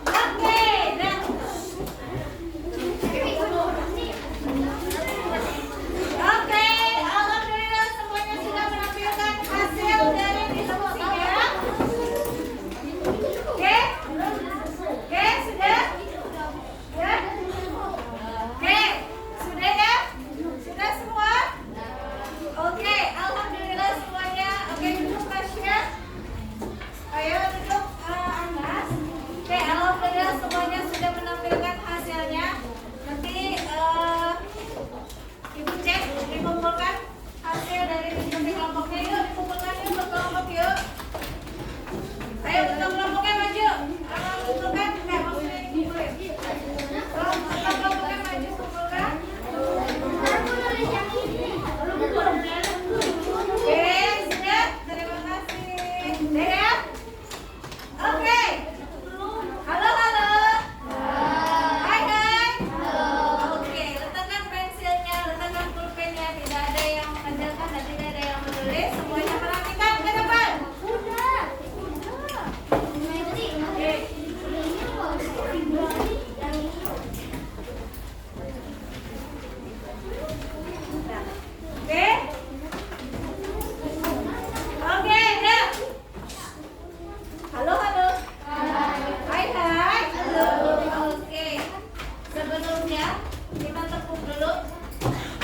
[SPEAKER 2] Oke, dan oke, alhamdulillah semuanya sudah menampilkan hasil dari diskusinya. Oke, oke, sudah. Ya? Oke, sudah ya? Sudah semua? Oke, alhamdulillah semuanya. Oke, duduk Tasya. Ayo duduk Anas. Oke, alhamdulillah semuanya sudah menampilkan hasilnya. Nanti Ibu cek, dikumpulkan hasil dari diskusi kelompoknya. Yuk, dikumpulkan yuk ke kelompok yuk. Ayo, untuk kelompoknya maju. Kumpulkan, maksudnya dikumpulin. Kelompoknya maju, kumpulkan. Oke, sudah. Terima kasih. Sudah ya? Oke. Halo, halo. Hai, hai. Oke, letakkan pensilnya, letakkan pulpennya. Tidak ada yang mengerjakan dan tidak ada yang menulis. Semuanya perhatikan ke depan. Sudah. Oke. Oke. Oke, dah. Halo, halo. Hai, hai. Halo. Oke. Sebelumnya kita tepuk dulu.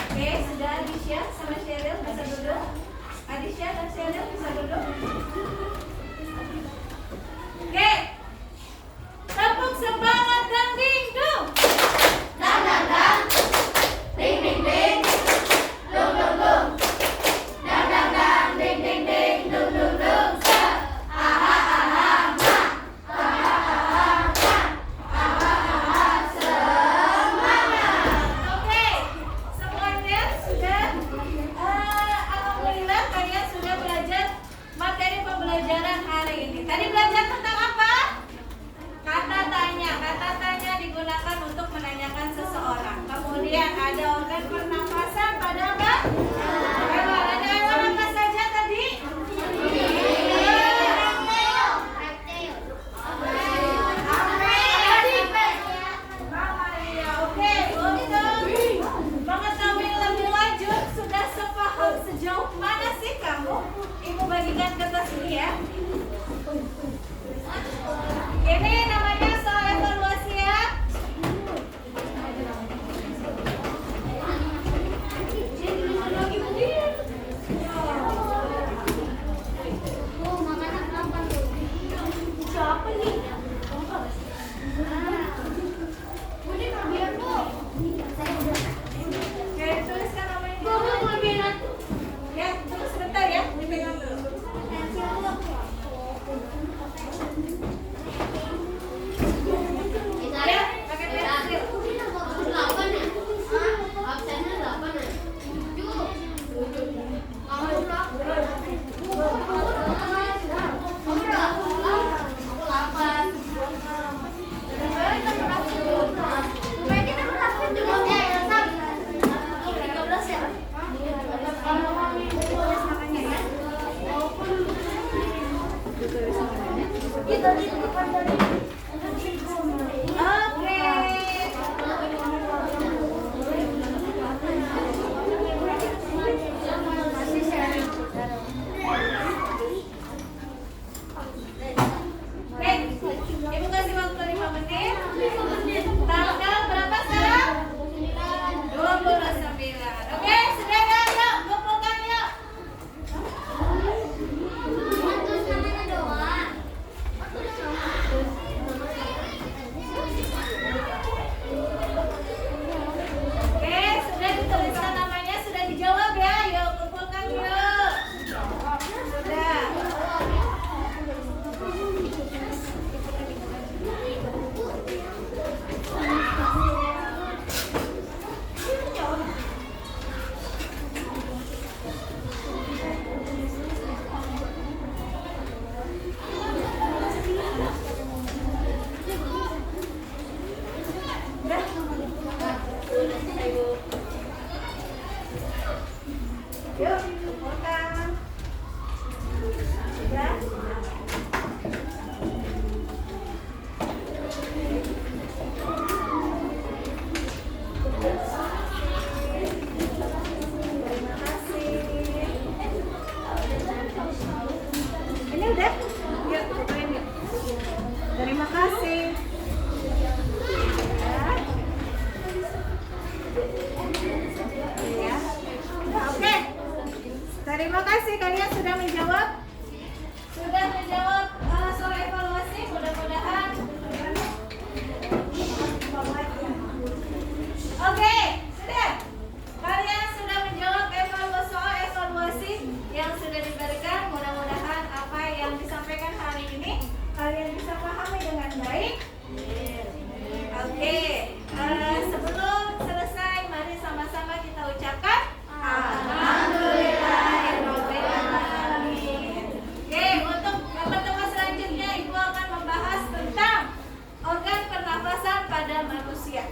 [SPEAKER 2] Oke, sudah Adisya sama Sheryl bisa duduk. Adisya dan Sheryl bisa duduk. Oke. Tepuk semangat dan dingdong. Dang dang dang. Ding ding ding. Dung dung dung. Dang dang dang. Ding ding ding. Dung dung dung. Sa. Aha aha ma. Aha aha ma. Aha aha semangat. Oke. Semuanya sudah alhamdulillah kalian sudah belajar materi pembelajaran hari ini. Tadi belajar tentang apa? Kata tanya. Kata tanya digunakan untuk menanyakan seseorang. Kemudian ada organ pernafasan pada apa? Hewan. Ada hewan apa saja tadi? Mamalia. Oke, untuk mengetahui lebih lanjut sudah sepaham sejauh mana sih kamu? Ibu bagikan kertas ini ya. Ini namanya soal evaluasi ya.
[SPEAKER 7] kepada manusia.